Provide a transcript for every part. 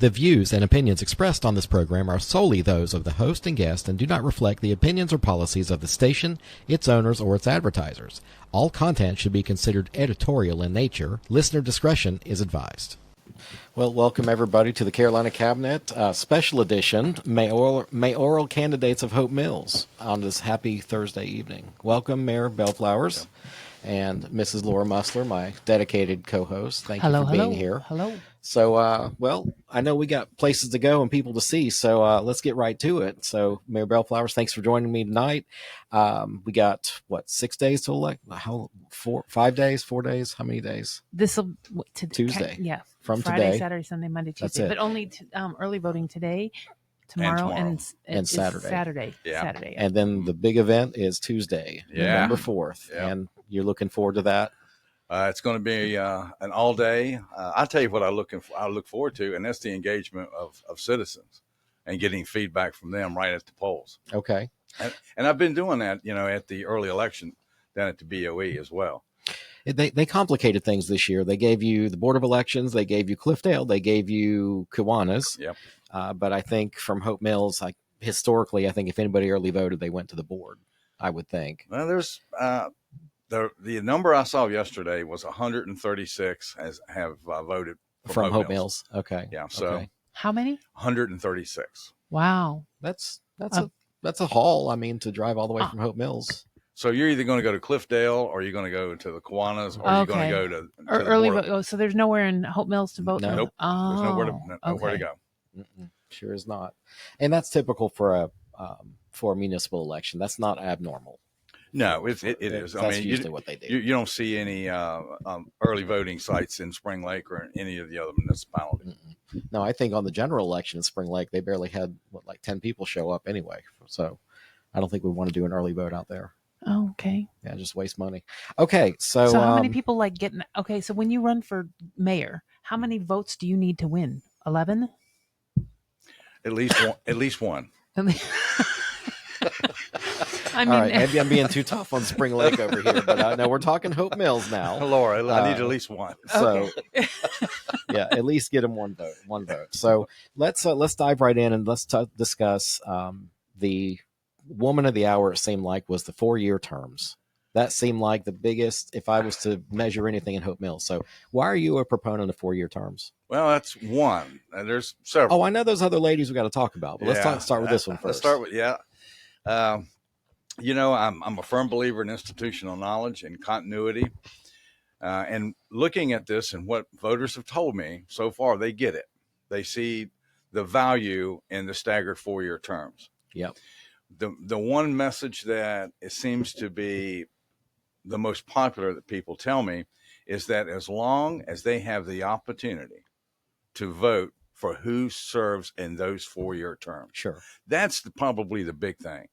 The views and opinions expressed on this program are solely those of the host and guest and do not reflect the opinions or policies of the station, its owners, or its advertisers. All content should be considered editorial in nature. Listener discretion is advised. Well, welcome everybody to the Carolina Cabinet special edition, mayoral candidates of Hope Mills on this happy Thursday evening. Welcome, Mayor Bellflowers and Mrs. Laura Mussler, my dedicated co-host. Thank you for being here. Hello. So, well, I know we got places to go and people to see, so let's get right to it. So, Mayor Bellflowers, thanks for joining me tonight. We got, 6 days to elect? 5 days, 4 days? How many days? Tuesday. Yeah. From Friday, today. Saturday, Sunday, Monday, That's Tuesday. it. But only early voting today, tomorrow, and Saturday. Saturday. Yeah. Saturday. And then the big event is Tuesday, November 4th. Yeah. And you're looking forward to that? It's going to be an all day. I'll tell you what I look forward to, and that's the engagement of citizens and getting feedback from them right at the polls. Okay. And I've been doing that, at the early election down at the BOE as well. They complicated things this year. They gave you the Board of Elections, they gave you Cliffdale, they gave you Kiwanis. Yep. But I think from Hope Mills, historically, I think if anybody early voted, they went to the board, I would think. Well, there's the number I saw yesterday was 136 have voted from Hope Mills. Okay. Yeah. So okay. How many? 136. Wow. That's a haul. I mean, to drive all the way from Hope Mills. So you're either going to go to Cliffdale, or you're going to go to the Kiwanis, or you're going to go to early vote. So there's nowhere in Hope Mills to vote. No. Nope. Oh, there's nowhere to go. Sure is not, and that's typical for a municipal election. That's not abnormal. No, it is. That's usually what they do. You don't see any early voting sites in Spring Lake or in any of the other municipalities. No, I think on the general election in Spring Lake, they barely had 10 people show up anyway. So I don't think we want to do an early vote out there. Oh, okay. Yeah, just waste money. Okay, so how many people getting? Okay, so when you run for mayor, how many votes do you need to win? 11? At least one. At least one. I mean, all right, maybe I'm being too tough on Spring Lake over here, but no, we're talking Hope Mills now. Laura, I need at least one. So, yeah, at least get him one vote. So let's dive right in and let's discuss the woman of the hour. It seemed like was the 4-year terms. That seemed like the biggest, if I was to measure anything in Hope Mills. So why are you a proponent of 4-year terms? Well, that's one. There's several. Oh, I know those other ladies we got to talk about, but let's start with this one first. Let's start with, I'm a firm believer in institutional knowledge and continuity. And looking at this and what voters have told me so far, they get it. They see the value in the staggered 4-year terms. Yep. The one message that it seems to be the most popular that people tell me is that as long as they have the opportunity to vote for who serves in those 4-year terms. Sure. That's probably the big thing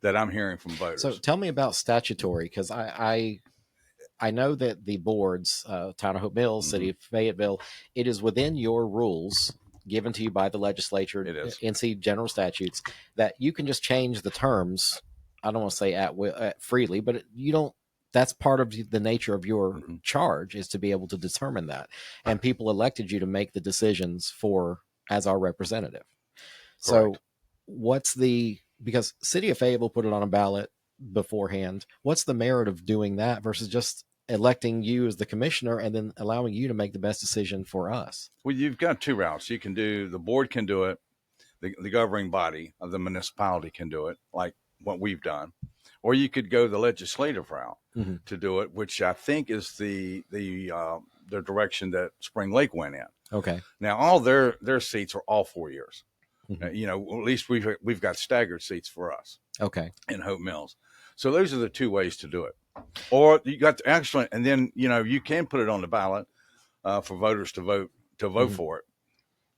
that I'm hearing from voters. So tell me about statutory, because I know that the boards, Town of Hope Mills, City of Fayetteville, it is within your rules given to you by the legislature, NC general statutes, that you can just change the terms. I don't want to say freely, but you don't. That's part of the nature of your charge, is to be able to determine that. And people elected you to make the decisions as our representative. Correct. So because City of Fayetteville put it on a ballot beforehand, what's the merit of doing that versus just electing you as the commissioner and then allowing you to make the best decision for us? Well, you've got two routes. You can the board can do it. The governing body of the municipality can do it, like what we've done. Or you could go the legislative route to do it, which I think is the direction that Spring Lake went in. Okay. Now, all their seats are all 4 years. At least we've got staggered seats for us. Okay. In Hope Mills. So those are the two ways to do it. Or you got to actually, and then you can put it on the ballot for voters to vote for it.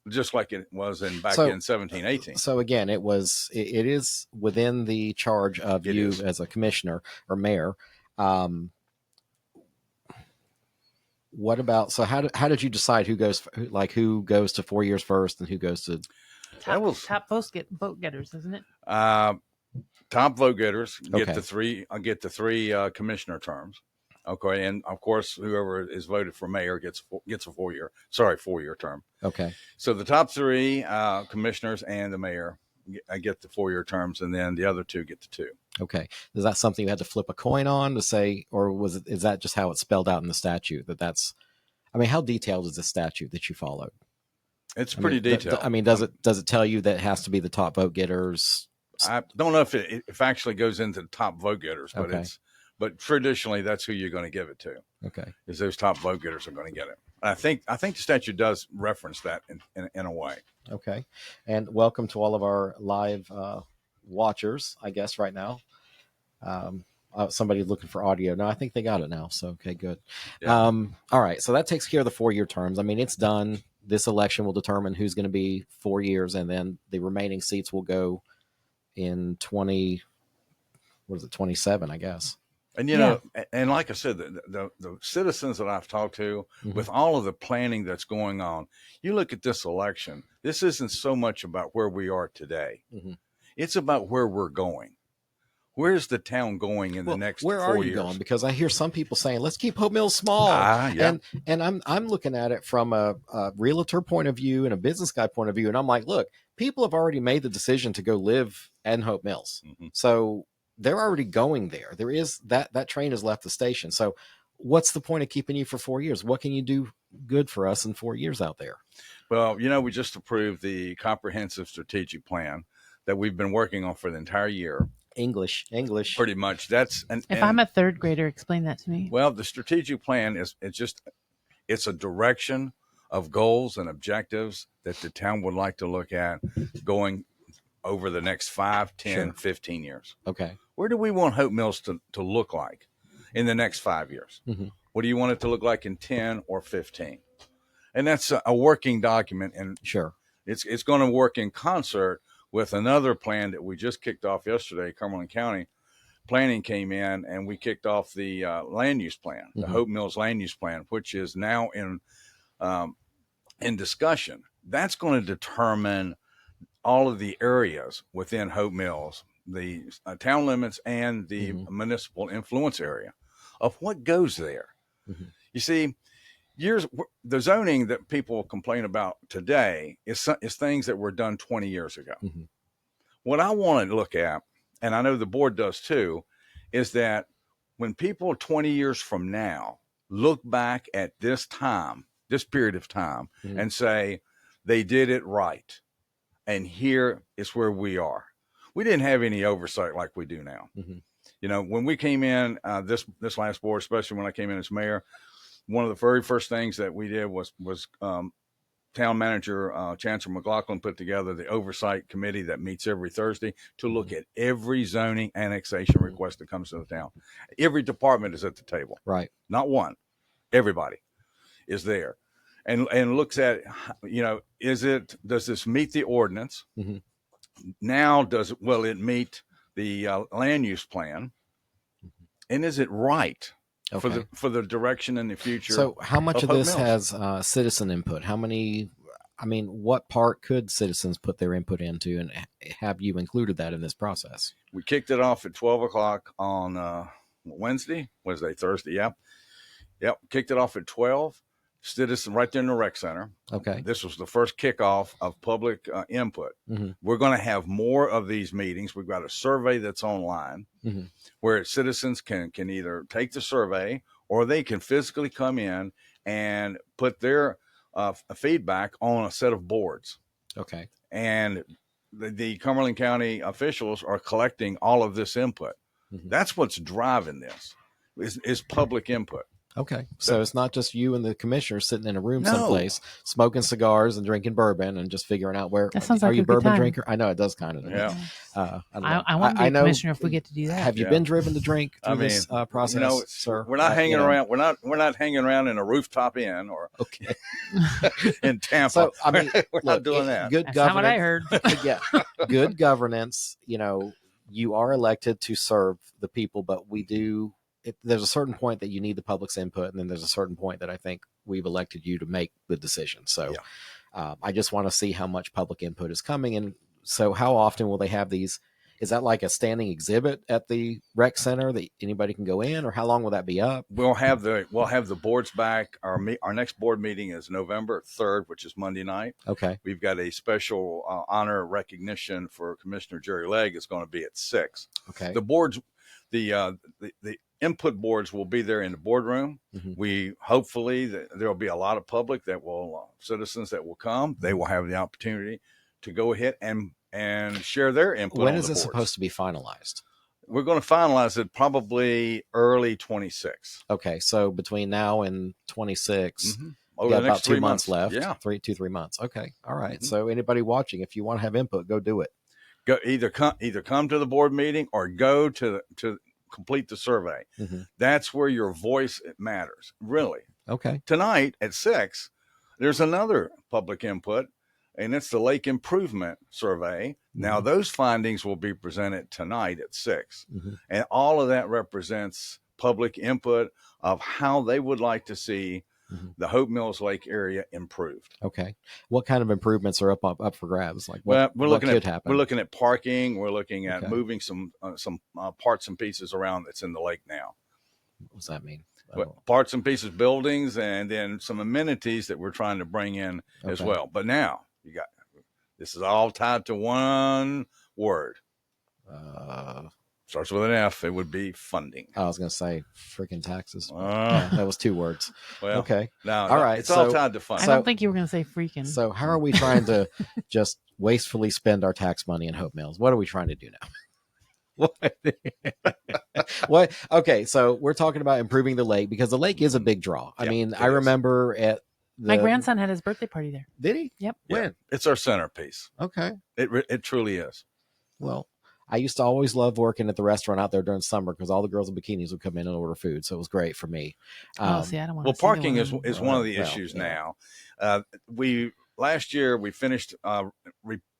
Just like it was back in 1718. So again, it is within the charge of you as a commissioner or mayor. What about, so how did you decide who goes to 4 years first and who goes to top vote getters, isn't it? Top vote getters get the three commissioner terms. Okay, and of course, whoever is voted for mayor gets a 4-year 4-year term. Okay. So the top 3 commissioners and the mayor get the 4-year terms, and then the other 2 get the 2. Okay. Is that something you had to flip a coin on to say, or is that just how it's spelled out in the statute? I mean, how detailed is the statute that you followed? It's pretty detailed. Does it tell you that it has to be the top vote getters? I don't know if it actually goes into the top vote getters, but Okay. but traditionally that's who you're going to give it to. Okay. Is those top vote getters are going to get it. I think the statute does reference that in a way. Okay. And welcome to all of our live watchers, I guess, right now. Somebody looking for audio. No, I think they got it now. So, okay, good. Yeah. All right. So that takes care of the 4-year terms. I mean, it's done. This election will determine who's going to be 4 years, and then the remaining seats will go in 27, I guess. And, you know, and like I said, the citizens that I've talked to, with all of the planning that's going on, you look at this election, this isn't so much about where we are today. It's about where we're going. Where's the town going in the next 4 years? Where are you going? Because I hear some people saying, let's keep Hope Mills small. Yeah. And I'm looking at it from a realtor point of view and a business guy point of view. And I'm like, look, people have already made the decision to go live in Hope Mills. So they're already going there. There is that train has left the station. So what's the point of keeping you for 4 years? What can you do good for us in 4 years out there? Well, you know, we just approved the comprehensive strategic plan that we've been working on for the entire year. English. Pretty much. If I'm a 3rd grader, explain that to me. Well, the strategic plan it's a direction of goals and objectives that the town would like to look at going over the next 5, 10, 15 years. Okay. Where do we want Hope Mills to look like in the next 5 years? What do you want it to look like in 10 or 15? And that's a working document. And it's going to work in concert with another plan that we just kicked off yesterday. Cumberland County Planning came in and we kicked off the land use plan, the Hope Mills land use plan, which is now in discussion. That's going to determine all of the areas within Hope Mills, the town limits and the municipal influence area of what goes there. You see, the zoning that people complain about today is things that were done 20 years ago. What I want to look at, and I know the board does too, is that when people 20 years from now look back at this period of time, and say they did it right, and here is where we are. We didn't have any oversight like we do now. You know, when we came in this last board, especially when I came in as mayor, one of the very first things that we did was town manager Chancellor McLaughlin put together the oversight committee that meets every Thursday to look at every zoning annexation request that comes to the town. Every department is at the table. Right. Not one. Everybody is there. And looks at, you know, does this meet the ordinance? Now will it meet the land use plan? And is it right? Okay. For the direction in the future. So how much of this Mills. has citizen input? What part could citizens put their input into, and have you included that in this process? We kicked it off at 12 o'clock on Thursday, Yep. Kicked it off at 12. Citizen right there in the rec center. Okay. This was the first kickoff of public input. We're going to have more of these meetings. We've got a survey that's online where citizens can either take the survey or they can physically come in and put their feedback on a set of boards. Okay. And the Cumberland County officials are collecting all of this input. That's what's driving this is public input. Okay. So it's not just you and the commissioner sitting in a room someplace smoking cigars and drinking bourbon and just figuring out where. That sounds are like you a good bourbon time. drinker? I know it does kind of. Yeah. I want to be a commissioner if we get to do that. Have you been driven to drink through this process, you know, sir? We're not hanging around. We're not hanging around in a rooftop inn or in Tampa. So I mean, we're not doing that. Good That's not what I governance. heard. Yeah, good governance. You know, you are elected to serve the people, but there's a certain point that you need the public's input, and then there's a certain point that I think we've elected you to make the decision. So I just want to see how much public input is coming. And so how often will they have these Is that like a standing exhibit at the rec center that anybody can go in, or how long will that be up? We'll have the boards back. Our next board meeting is November 3rd, which is Monday night. Okay. We've got a special honor recognition for Commissioner Jerry Legg. It's going to be at 6. Okay. The boards, the input boards will be there in the boardroom. We hopefully there will be a lot of public that will citizens that will come. They will have the opportunity to go ahead and share their input. When is it supposed to be finalized? We're going to finalize it probably early 26. Okay, so between now and 26, Over got the next about 2 months left. Yeah, 3 months. Okay, all right. So anybody watching, if you want to have input, go do it. Go either come to the board meeting or go to complete the survey. That's where your voice matters, really. Okay. Tonight at 6, there's another public input, and it's the lake improvement survey. Now, those findings will be presented tonight at 6. And all of that represents public input of how they would like to see the Hope Mills Lake area improved. Okay. What kind of improvements are up for grabs? Like We're looking at parking. We're looking at moving some parts and pieces around that's in the lake now. What does that mean? Parts and pieces, buildings, and then some amenities that we're trying to bring in as well. But now this is all tied to one word. Starts with an F. It would be funding. I was going to say freaking taxes. Yeah, that was 2 words. Well, okay. Now, all right. It's all tied to funding. I don't think you were going to say freaking. So how are we trying to just wastefully spend our tax money in Hope Mills? What are we trying to do now? What? Okay, so we're talking about improving the lake because the lake is a big draw. I mean, I remember at my grandson had his birthday party there. Did he? Yep. Yeah, When? it's our centerpiece. Okay. It truly is. Well, I used to always love working at the restaurant out there during summer because all the girls in bikinis would come in and order food, so it was great for me. See, I don't want. Well, parking is one of the issues now. Last year we finished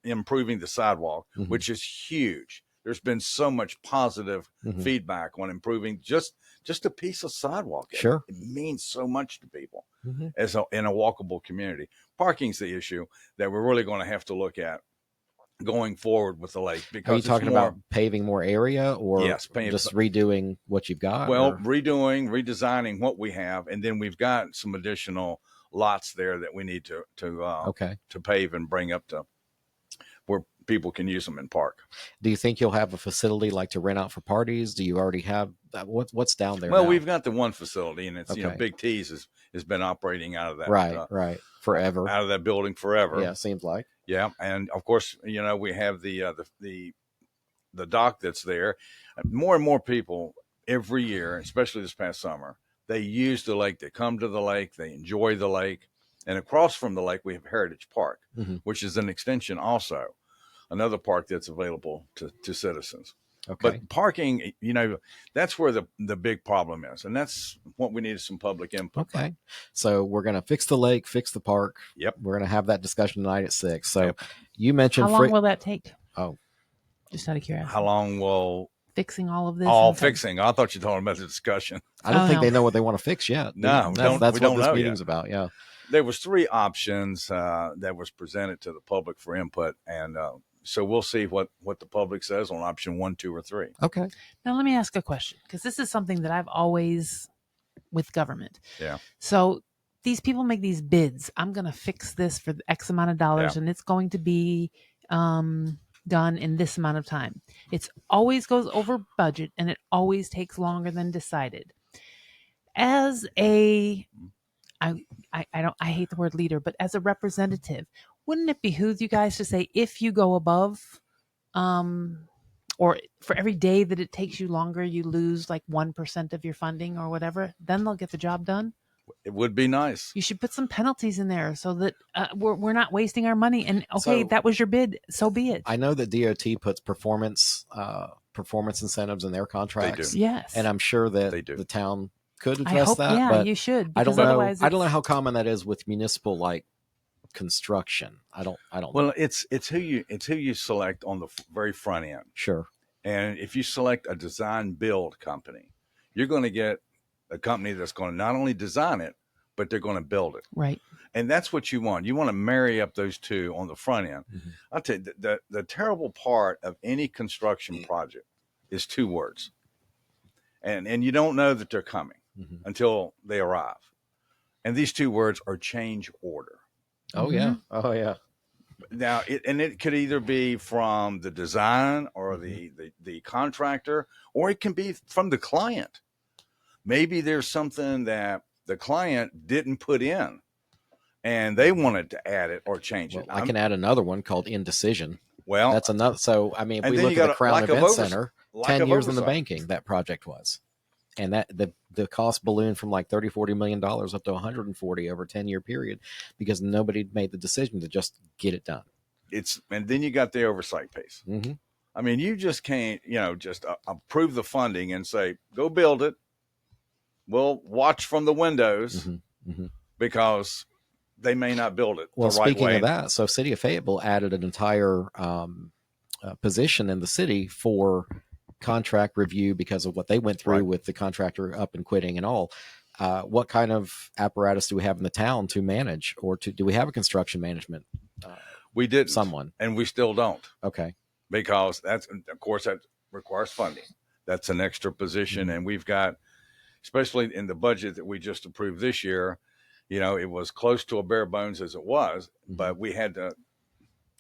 improving the sidewalk, which is huge. There's been so much positive feedback on improving just a piece of sidewalk. Sure. It means so much to people in a walkable community. Parking's the issue that we're really going to have to look at going forward with the lake. Because are you talking about paving more area or just redoing what you've got? Well, redesigning what we have, and then we've got some additional lots there that we need to pave and bring up to where people can use them and park. Do you think you'll have a facility like to rent out for parties? Do you already have that? What's down there? Well, now? we've got the one facility, and it's Big T's has been operating out of that right forever, out of that building forever. Yeah, seems like. Yeah, and of course, we have the dock that's there. More and more people every year, especially this past summer, they use the lake. They come to the lake. They enjoy the lake. And across from the lake, we have Heritage Park, which is an extension also, another park that's available to citizens. Okay. But parking, that's where the big problem is. And that's what we need, some public input. Okay. So we're going to fix the lake, fix the park. Yep. We're going to have that discussion tonight at 6. So you mentioned... How long will that take? Oh. Just out of curiosity. How long will... Fixing all of this? Fixing. I thought you were talking about the discussion. I don't think they know what they want to fix yet. No, that's what this meeting's about. Yeah. There was 3 options that was presented to the public for input. And so we'll see what the public says on option 1, 2, or 3. Okay. Now, let me ask a question, because this is something that I've always with government. Yeah. So these people make these bids. I'm going to fix this for X amount of dollars, and it's going to be done in this amount of time. It always goes over budget, and it always takes longer than decided. As I hate the word leader, but as a representative, wouldn't it behoove you guys to say, if you go above, or for every day that it takes you longer, you lose like 1% of your funding or whatever, then they'll get the job done? It would be nice. You should put some penalties in there so that we're not wasting our money. And So- that was your bid, so be it. I know that DOT puts performance incentives in their contracts. They do. Yes. And I'm sure that They do. the town could I address hope, that. But you should. I don't because know. otherwise I don't know it's- how common that is with municipal construction. I don't Well, know. it's who you select on the very front end. Sure. And if you select a design build company, you're going to get a company that's going to not only design it, but they're going to build it. Right. And that's what you want. You want to marry up those two on the front end. I'll tell you, the terrible part of any construction project is 2 words. And you don't know that they're coming until they arrive. And these 2 words are change order. Oh, yeah. Oh, yeah. Now, it could either be from the design or the contractor, or it can be from the client. Maybe there's something that the client didn't put in and they wanted to add it or change it. I can add another one called indecision. Well, that's another. So, I mean, if we then look you at got the Crown lack of Event Center, lack 10 of years in the oversight. banking, that project was. And that the cost ballooned from like $30-40 million up to 140 over a 10-year period because nobody made the decision to just get it done. And then you got the oversight piece. I mean, you just can't, just approve the funding and say, go build it. We'll watch from the windows because they may not build it well, the right way. Speaking of that, so City of Fayetteville added an entire position in the city for contract review because of what they went through with the contractor up and quitting and all. What kind of apparatus do we have in the town to manage, or do we have a construction management? We did someone, and we still don't. Okay, because that requires funding. That's an extra position, and we've got, especially in the budget that we just approved this year, it was close to a bare bones as it was, but we had to.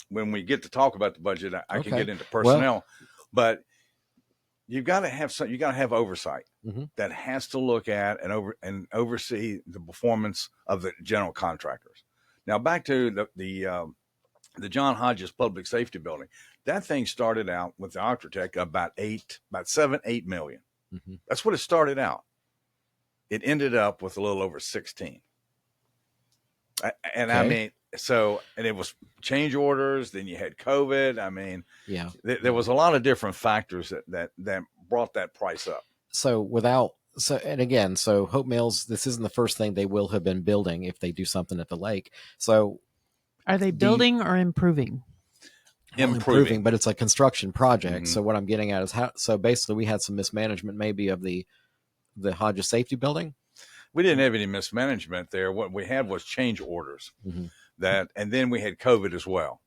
When we get to talk about the budget, I can get into personnel, but you've got to have you got to have oversight that has to look at and oversee the performance of the general contractors. Now back to the John Hodges Public Safety Building. That thing started out with the architect about 7-8 million. That's what it started out. It ended up with a little over 16. And I mean, and it was change orders. Then you had COVID. I mean, there was a lot of different factors that brought that price up. And again, Hope Mills, this isn't the first thing they will have been building if they do something at the lake. So are they building or improving? Improving, but it's a construction project. So what I'm getting at is so basically we had some mismanagement maybe of the Hodges Safety Building. We didn't have any mismanagement there. What we had was change orders and then we had COVID as well.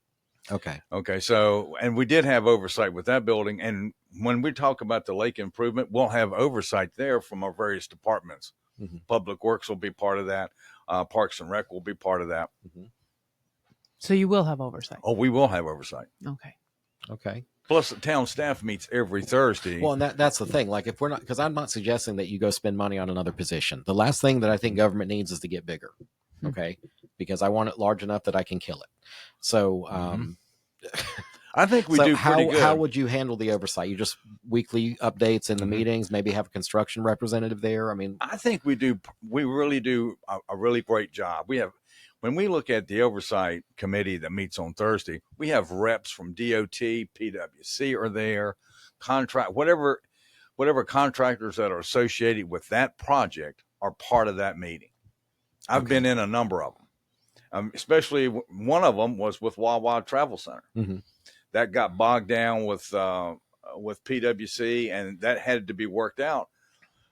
Okay. So, and we did have oversight with that building. And when we talk about the lake improvement, we'll have oversight there from our various departments. Public Works will be part of that. Parks and Rec will be part of that. So you will have oversight. Oh, we will have oversight. Okay. Plus, the town staff meets every Thursday. Well, and that's the thing. Like, if we're not, because I'm not suggesting that you go spend money on another position. The last thing that I think government needs is to get bigger. Okay, because I want it large enough that I can kill it. So, I think we do pretty good. How would you handle the oversight? You just weekly updates in the meetings, maybe have a construction representative there. I mean, I think we do. We really do a really great job. We have. When we look at the oversight committee that meets on Thursday, we have reps from DOT, PWC are there, whatever contractors that are associated with that project are part of that meeting. I've been in a number of them, especially one of them was with Wawa Travel Center. That got bogged down with PWC, and that had to be worked out.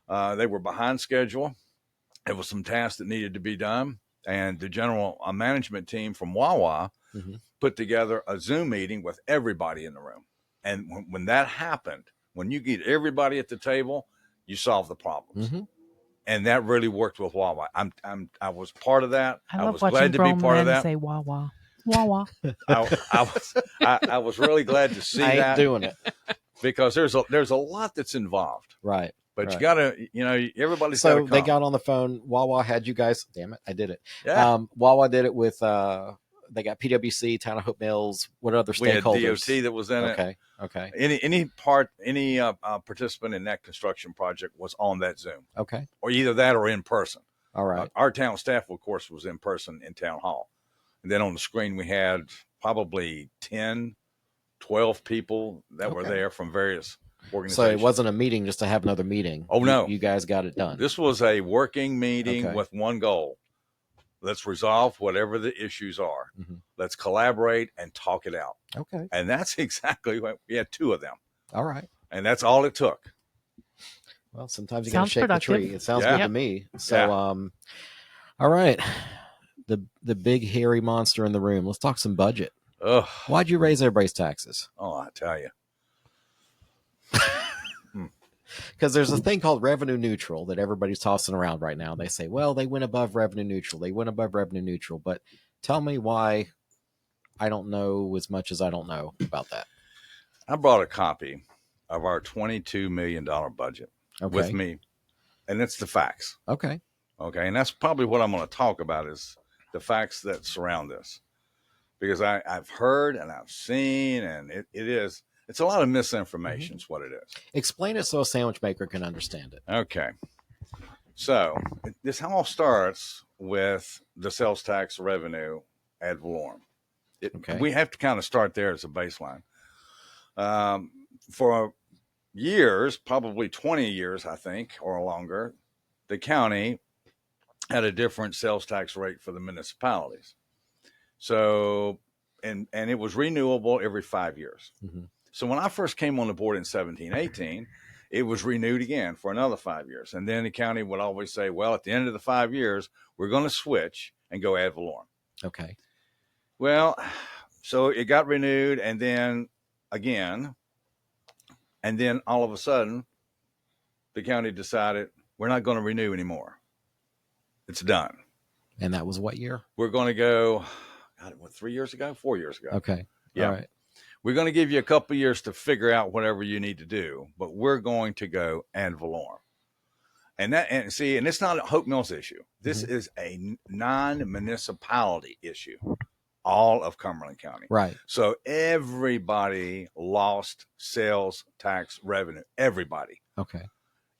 They were behind schedule. There was some tasks that needed to be done. And the general management team from Wawa put together a Zoom meeting with everybody in the room. And when that happened, when you get everybody at the table, you solve the problems. And that really worked with Wawa. I was part of that. I was glad to be part of that. Say Wawa. I was really glad to see that. I ain't doing it because there's a lot that's involved. Right. But you gotta, everybody's so gotta come. They got on the phone. Wawa had you guys. Damn it, I did it. Yeah. Wawa did it with. They got PWC, Town of Hope Mills. What other stakeholders? We had DOT that was in it. Okay. Any participant in that construction project was on that Zoom. Okay. Or either that or in person. All right. Our town staff, of course, was in person in town hall, and then on the screen we had probably 10, 12 people that were there from various. So it wasn't a meeting just to have another meeting. Oh, no. You guys got it done. This was a working meeting with one goal. Let's resolve whatever the issues are. Let's collaborate and talk it out. Okay. And that's exactly what we had 2 of them. All right. And that's all it took. Well, sometimes you got to shake the tree. It sounds good to me. So, All right. The big hairy monster in the room. Let's talk some budget. Ugh. Why'd you raise everybody's taxes? Oh, I tell you. Because there's a thing called revenue neutral that everybody's tossing around right now. They say, well, they went above revenue neutral. They went above revenue neutral. But tell me why I don't know as much as I don't know about that. I brought a copy of our $22 million budget with me, and it's the facts. Okay. Okay. And that's probably what I'm going to talk about is the facts that surround this. Because I've heard and I've seen, and it's a lot of misinformation is what it is. Explain it so a sandwich maker can understand it. Okay. So this all starts with the sales tax revenue ad valorem. We have to kind of start there as a baseline. For years, probably 20 years, I think, or longer, the county had a different sales tax rate for the municipalities. So, and it was renewable every 5 years. Mm-hmm. So when I first came on the board in 17-18, it was renewed again for another 5 years. And then the county would always say, well, at the end of the 5 years, we're going to switch and go ad valorem. Okay. Well, so it got renewed and then again, and then all of a sudden, the county decided we're not going to renew anymore. It's done. And that was what year? We're going to go, 4 years ago? Okay. Yeah. All right. We're going to give you a couple of years to figure out whatever you need to do, but we're going to go ad valorem. And it's not a Hope Mills issue. This is a non-municipality issue, all of Cumberland County. Right. So everybody lost sales tax revenue. Everybody. Okay.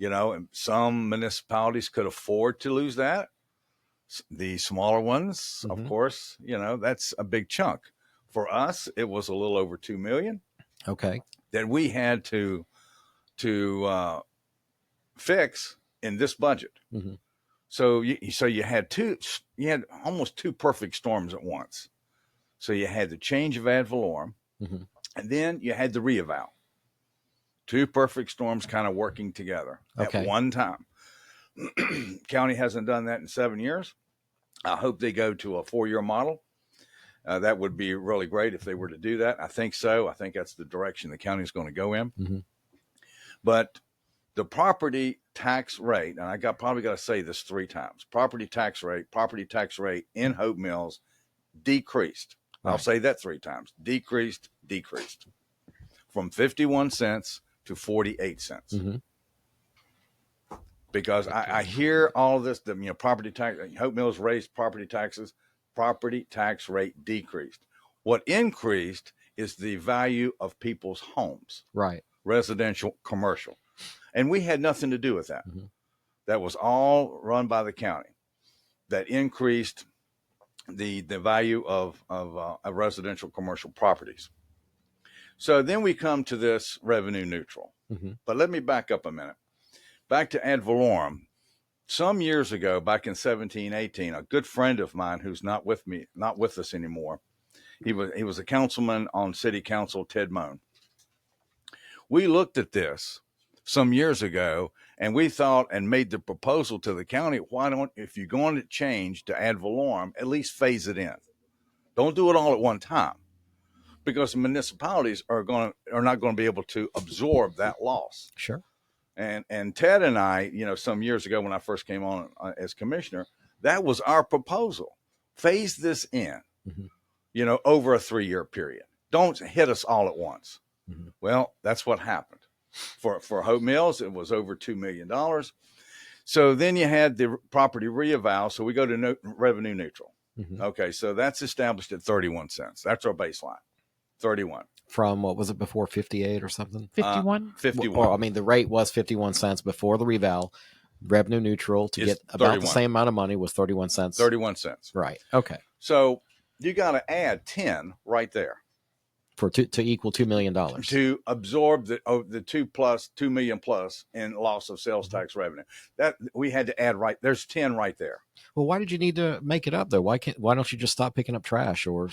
And some municipalities could afford to lose that. The smaller ones, of course, that's a big chunk. For us, it was a little over $2 million. Okay. That we had to fix in this budget. Mm-hmm. So you had almost two perfect storms at once. So you had the change of ad valorem, and then you had the reeval. Two perfect storms kind of working together at one time. County hasn't done that in 7 years. I hope they go to a 4-year model. That would be really great if they were to do that. I think so. I think that's the direction the county is going to go in. Mm-hmm. But the property tax rate, and I probably got to say this 3 times, property tax rate in Hope Mills decreased. Right. I'll say that 3 times. Decreased from 51 cents to 48 cents. Mm-hmm. Because I hear all of this, property tax, Hope Mills raised property taxes, property tax rate decreased. What increased is the value of people's homes. Right. Residential, commercial. And we had nothing to do with that. Mm-hmm. That was all run by the county. That increased the value of residential commercial properties. So then we come to this revenue neutral. Mm-hmm. But let me back up a minute. Back to ad valorem. Some years ago, back in 17-18, a good friend of mine who's not with us anymore, he was a councilman on city council, Ted Moan. We looked at this some years ago, and we thought and made the proposal to the county, if you're going to change to ad valorem, at least phase it in. Don't do it all at one time, because the municipalities are not going to be able to absorb that loss. Sure. And Ted and I, some years ago when I first came on as commissioner, that was our proposal. Phase this in, over a 3-year period. Don't hit us all at once. Mm-hmm. Well, that's what happened. For Hope Mills, it was over $2 million. So then you had the property reeval. So we go to revenue neutral. Mm-hmm. Okay, so that's established at 31 cents. That's our baseline, 31. From what was it before, 58 or something? 51? 51. Well, the rate was 51 cents before the reval. Revenue neutral to get about 31. the same amount of money was 31 cents. 31 cents. Right. Okay. So you got to add 10 right there. To equal $2 million. To absorb the $2 million plus in loss of sales tax revenue. That we had to add right. There's 10 right there. Well, why did you need to make it up though? Why don't you just stop picking up trash, or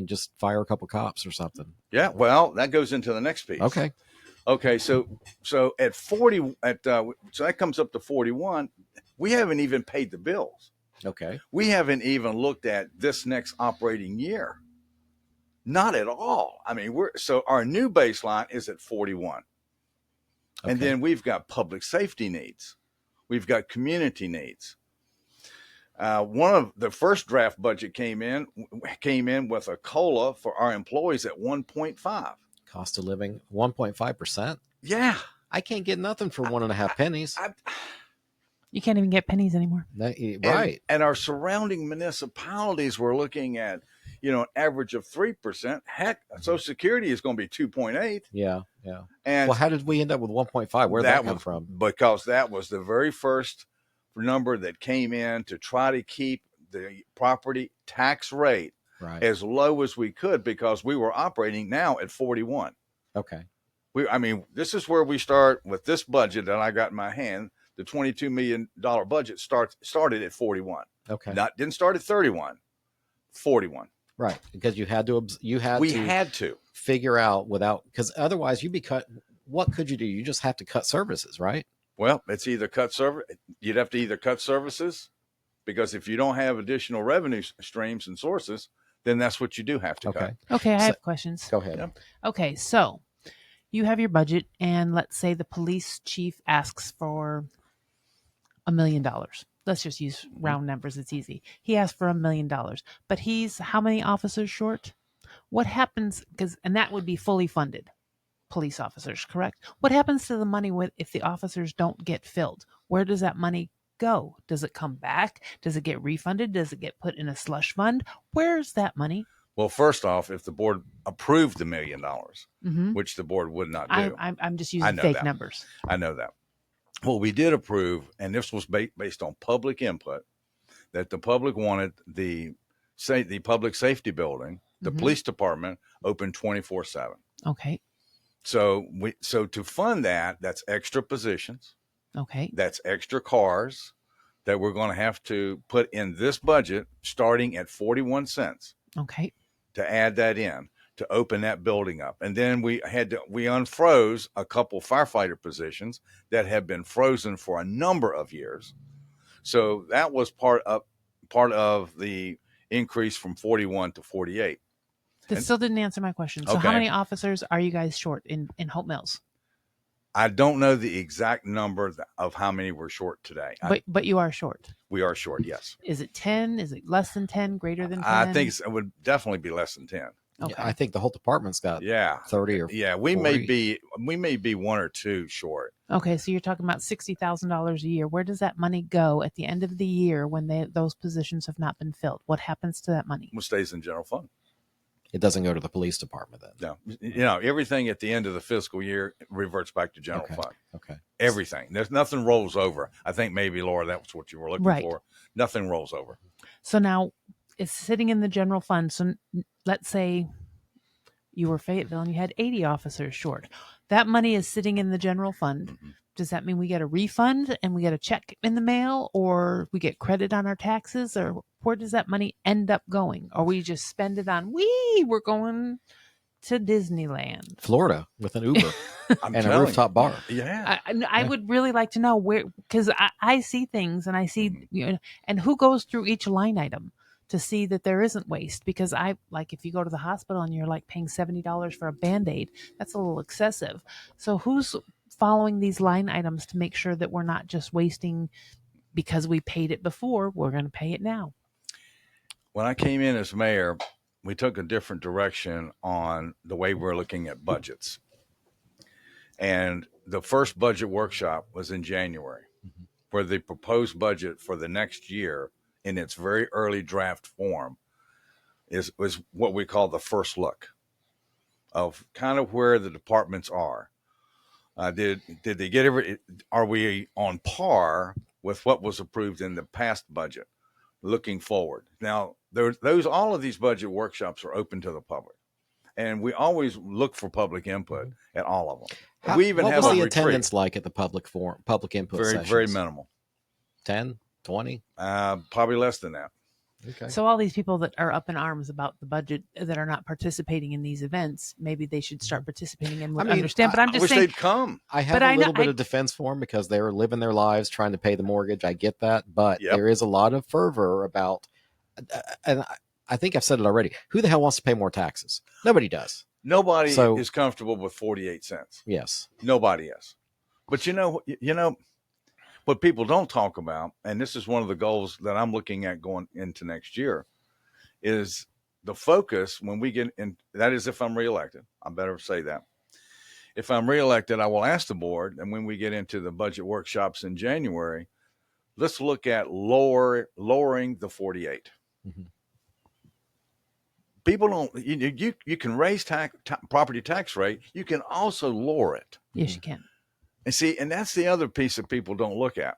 just fire a couple cops or something? Yeah, well, that goes into the next piece. Okay. So at 40, so that comes up to 41. We haven't even paid the bills. Okay. We haven't even looked at this next operating year. Not at all. I mean, so our new baseline is at 41. Okay. And then we've got public safety needs. We've got community needs. One of the first draft budget came in with a COLA for our employees at 1.5. Cost of living 1.5%. Yeah. I can't get nothing for 1.5 pennies. You can't even get pennies anymore. Right. And our surrounding municipalities were looking at, an average of 3%. Heck, Social Security is going to be 2.8. Yeah, yeah. And well, how did we end up with 1.5? Where did that come from? Because that was the very first number that came in to try to keep the property tax rate as low as we could, because we were operating now at 41. Okay. This is where we start with this budget that I got in my hand. The $22 million budget started at 41. Okay. Didn't start at 31, 41. Right, because we had to figure out because otherwise you'd be cut. What could you do? You just have to cut services, right? Well, it's either you'd have to either cut services, because if you don't have additional revenue streams and sources, then that's what you do have to cut. Okay, I have questions. Go ahead. Yeah. Okay, so you have your budget, and let's say the police chief asks for $1 million. Let's just use round numbers. It's easy. He asked for $1 million, but he's how many officers short? What happens? And that would be fully funded police officers, correct? What happens to the money if the officers don't get filled? Where does that money go? Does it come back? Does it get refunded? Does it get put in a slush fund? Where's that money? Well, first off, if the board approved the $1 million, which the board would not do. I'm just using fake numbers. I know that. Well, we did approve, and this was based on public input, that the public wanted the public safety building, the police department, open 24/7. Okay. So to fund that's extra positions. Okay. That's extra cars that we're going to have to put in this budget, starting at 41 cents. Okay. To add that in, to open that building up. And then we unfroze a couple firefighter positions that had been frozen for a number of years. So that was part of the increase from 41 to 48. That still didn't answer my question. So how many officers are you guys short in Hope Mills? I don't know the exact number of how many we're short today. But you are short. We are short, yes. Is it 10? Is it less than 10? Greater than 10? I think it would definitely be less than 10. Okay. Yeah, I think the whole department's got 30 or 40. We may be one or two short. Okay, so you're talking about $60,000 a year. Where does that money go at the end of the year when those positions have not been filled? What happens to that money? It stays in general fund. It doesn't go to the police department then. No, everything at the end of the fiscal year reverts back to general fund. Okay. Everything. There's nothing rolls over. I think maybe, Laura, that was what you were looking for. Nothing rolls over. So now it's sitting in the general fund. So let's say you were Fayetteville and you had 80 officers short. That money is sitting in the general fund. Mm-hmm. Does that mean we get a refund and we get a check in the mail, or we get credit on our taxes, or where does that money end up going? Or we just spend it on, we're going to Disneyland, Florida with an Uber and a rooftop bar. Yeah. I would really like to know where, because I see things and I see, and who goes through each line item to see that there isn't waste. Because if you go to the hospital and you're like paying $70 for a Band-Aid, that's a little excessive. So who's following these line items to make sure that we're not just wasting because we paid it before, we're going to pay it now? When I came in as mayor, we took a different direction on the way we're looking at budgets. And the first budget workshop was in January, where the proposed budget for the next year in its very early draft form was what we call the first look of kind of where the departments are. Did they get are we on par with what was approved in the past budget looking forward? Now, all of these budget workshops are open to the public, and we always look for public input at all of them. What was the attendance like at the public input sessions? Very minimal. 10, 20? Probably less than that. Okay. So all these people that are up in arms about the budget that are not participating in these events, maybe they should start participating and understand. But I'm I just wish saying, they'd come. I have a little bit of defense for them because they're living their lives trying to pay the mortgage. I get that, but there is a lot of fervor about, and I think I've said it already. Who the hell wants to pay more taxes? Nobody does. Nobody is comfortable with 48 cents. Yes. Nobody is. But you know what people don't talk about, and this is one of the goals that I'm looking at going into next year, is the focus when we get in. That is, if I'm reelected, I better say that. If I'm reelected, I will ask the board, and when we get into the budget workshops in January, let's look at lowering the 48. Mm-hmm. People don't. You can raise property tax rate. You can also lower it. Yes, you can. And see, and that's the other piece that people don't look at,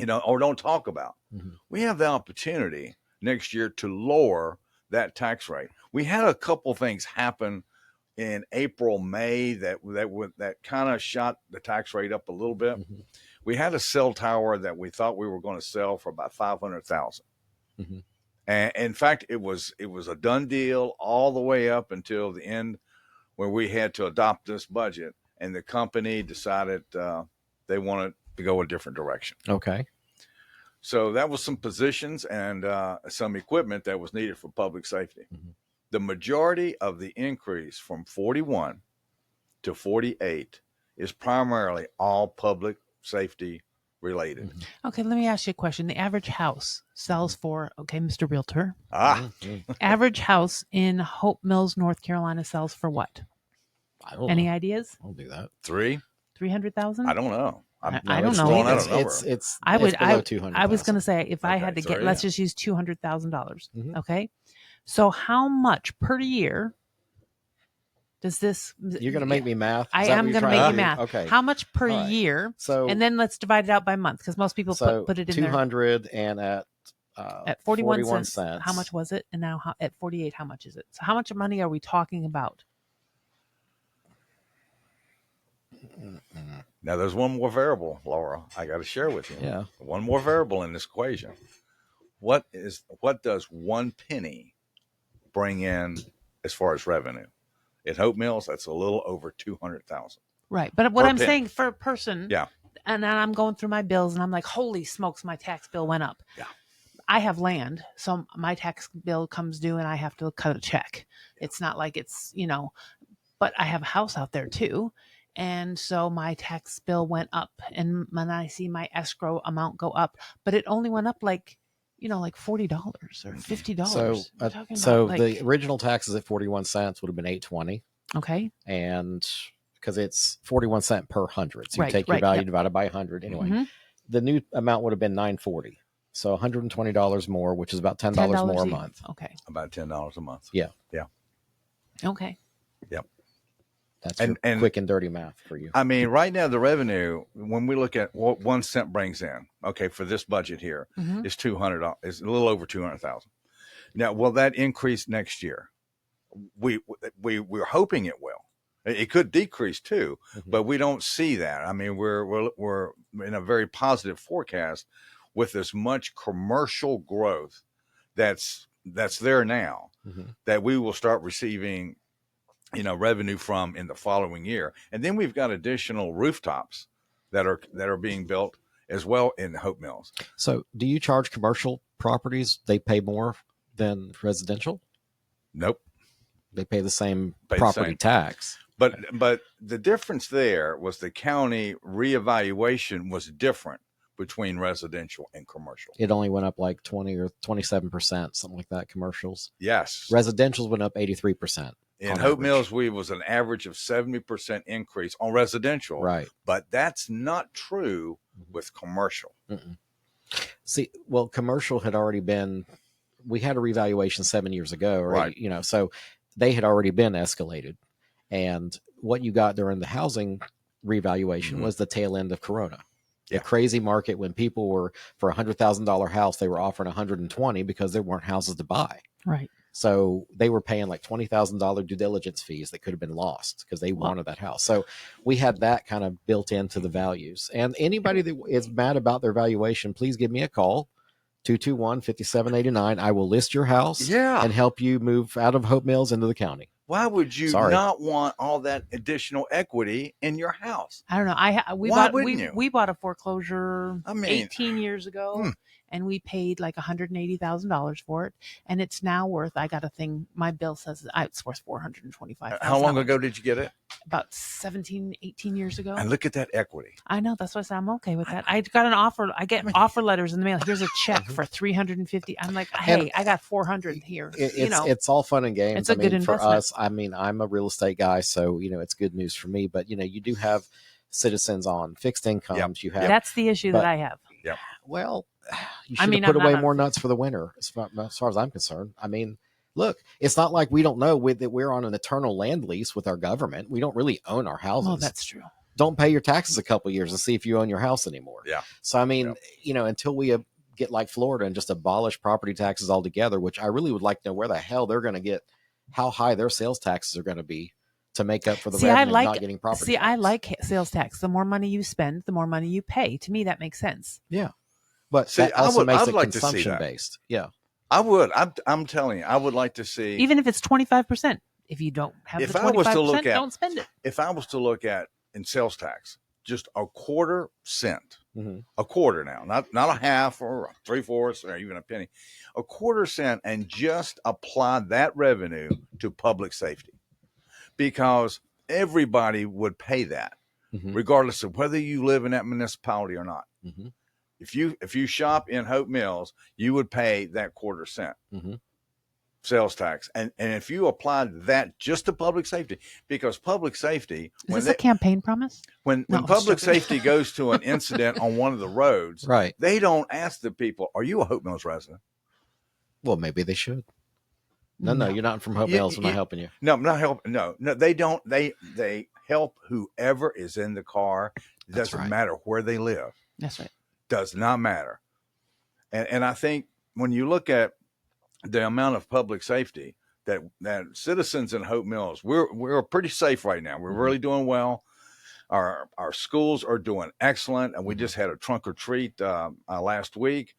or don't talk about. Mm-hmm. We have the opportunity next year to lower that tax rate. We had a couple things happen in April, May that kind of shot the tax rate up a little bit. Mm-hmm. We had a cell tower that we thought we were going to sell for about $500,000. Mm-hmm. And in fact, it was a done deal all the way up until the end where we had to adopt this budget. And the company decided they wanted to go a different direction. Okay. So that was some positions and some equipment that was needed for public safety. Mm-hmm. The majority of the increase from 41 to 48 is primarily all public safety related. Mm-hmm. Okay, let me ask you a question. The average house sells for, Mr. Realtor. Average house in Hope Mills, North Carolina sells for what? I don't Any know. ideas? I'll do that. 300,000? I don't know. I don't know either. It's below 200. I was going to say, if I had to get, let's just use $200,000. Mm-hmm. Okay. So how much per year does this? You're going to make me math? I am going to make you math. Okay. How much per year? So, and then let's divide it out by month because most people put it in 200 and at 41 cents. How much was it? And now at 48, how much is it? So how much money are we talking about? Now, there's one more variable, Laura, I got to share with you. Yeah. One more variable in this equation. What does 1 penny bring in as far as revenue? At Hope Mills, that's a little over 200,000. Right. But what I'm saying for a person, yeah. And I'm going through my bills and I'm like, holy smokes, my tax bill went up. Yeah. I have land, so my tax bill comes due and I have to cut a check. Yeah. It's not like it's, but I have a house out there too. And so my tax bill went up, and when I see my escrow amount go up, but it only went up like $40 or $50. So the original taxes at 41 cents would have been $8.20. Okay. And because it's 41 cents per 100. So you take your value divided by 100. Anyway, the new amount would have been $9.40. So $120 more, which is about $10 more a month. Okay. About $10 a month. Yeah. Yeah. Okay. Yep. That's and quick and dirty math for you. I mean, right now, the revenue, when we look at what 1 cent brings in, for this budget here, is $200. Is a little over 200,000. Now, will that increase next year? We're hoping it will. It could decrease too, but we don't see that. I mean, we're in a very positive forecast with this much commercial growth that's there now that we will start receiving revenue from in the following year. And then we've got additional rooftops that are being built as well in Hope Mills. So do you charge commercial properties? They pay more than residential? Nope. They pay the same property tax. But the difference there was the county reevaluation was different between residential and commercial. It only went up like 20 or 27%, something like that, commercials. Yes. Residentials went up 83%. In Hope Mills, we was an average of 70% increase on residential. Right. But that's not true with commercial. Mm-mm. See, well, commercial had already been, we had a revaluation 7 years ago, right? So they had already been escalated. And what you got during the housing revaluation was the tail end of Corona. The crazy market when people were, for $100,000 house, they were offering 120 because there weren't houses to buy. Right. So they were paying like $20,000 due diligence fees that could have been lost because they wanted that house. So we had that kind of built into the values. And anybody that is mad about their valuation, please give me a call. 221-5789. I will list your house Yeah. and help you move out of Hope Mills into the county. Why would you not want all that additional equity in your house? I don't know. We bought a foreclosure 18 years ago, and we paid like $180,000 for it, and it's now worth. I got a thing. My bill says it's worth $425,000. How long ago did you get it? About 17, 18 years ago. And look at that equity. I know. That's why I said I'm okay with that. I got an offer. I get offer letters in the mail. Here's a check for $350. I'm like, hey, I got $400 here. It's all fun and games. It's a good investment for us. I mean, I'm a real estate guy, so it's good news for me. But you do have citizens on fixed incomes. You have that's the issue that I have. Yeah. Well, you should have put away more nuts for the winter, as far as I'm concerned. I mean, look, it's not like we don't know that we're on an eternal land lease with our government. We don't really own our houses. Well, that's true. Don't pay your taxes a couple of years and see if you own your house anymore. Yeah. So, I mean, until we get like Florida and just abolish property taxes altogether, which I really would like to know where the hell they're going to get, how high their sales taxes are going to be to make up for the revenue not getting property tax. I like sales tax. The more money you spend, the more money you pay. To me, that makes sense. Yeah. But that also makes it consumption based. Yeah. I would. I'm telling you, I would like to see. Even if it's 25%. If you don't have the 25%, don't spend it. If I was to look at in sales tax, just a quarter cent, a quarter now, not a half or 3/4 or even a penny, a quarter cent, and just apply that revenue to public safety, because everybody would pay that, regardless of whether you live in that municipality or not. If you shop in Hope Mills, you would pay that quarter cent sales tax, and if you applied that just to public safety, because public safety is this a campaign promise? When public safety goes to an incident on one of the roads, right? They don't ask the people, "Are you a Hope Mills resident?" Well, maybe they should. No, you're not from Hope Mills. I'm not helping you. No, I'm not helping. No, they don't. They help whoever is in the car. It doesn't matter where they live. That's right. Does not matter. And I think when you look at the amount of public safety that citizens in Hope Mills, we're pretty safe right now. We're really doing well. Our schools are doing excellent, and we just had a trunk or treat last week.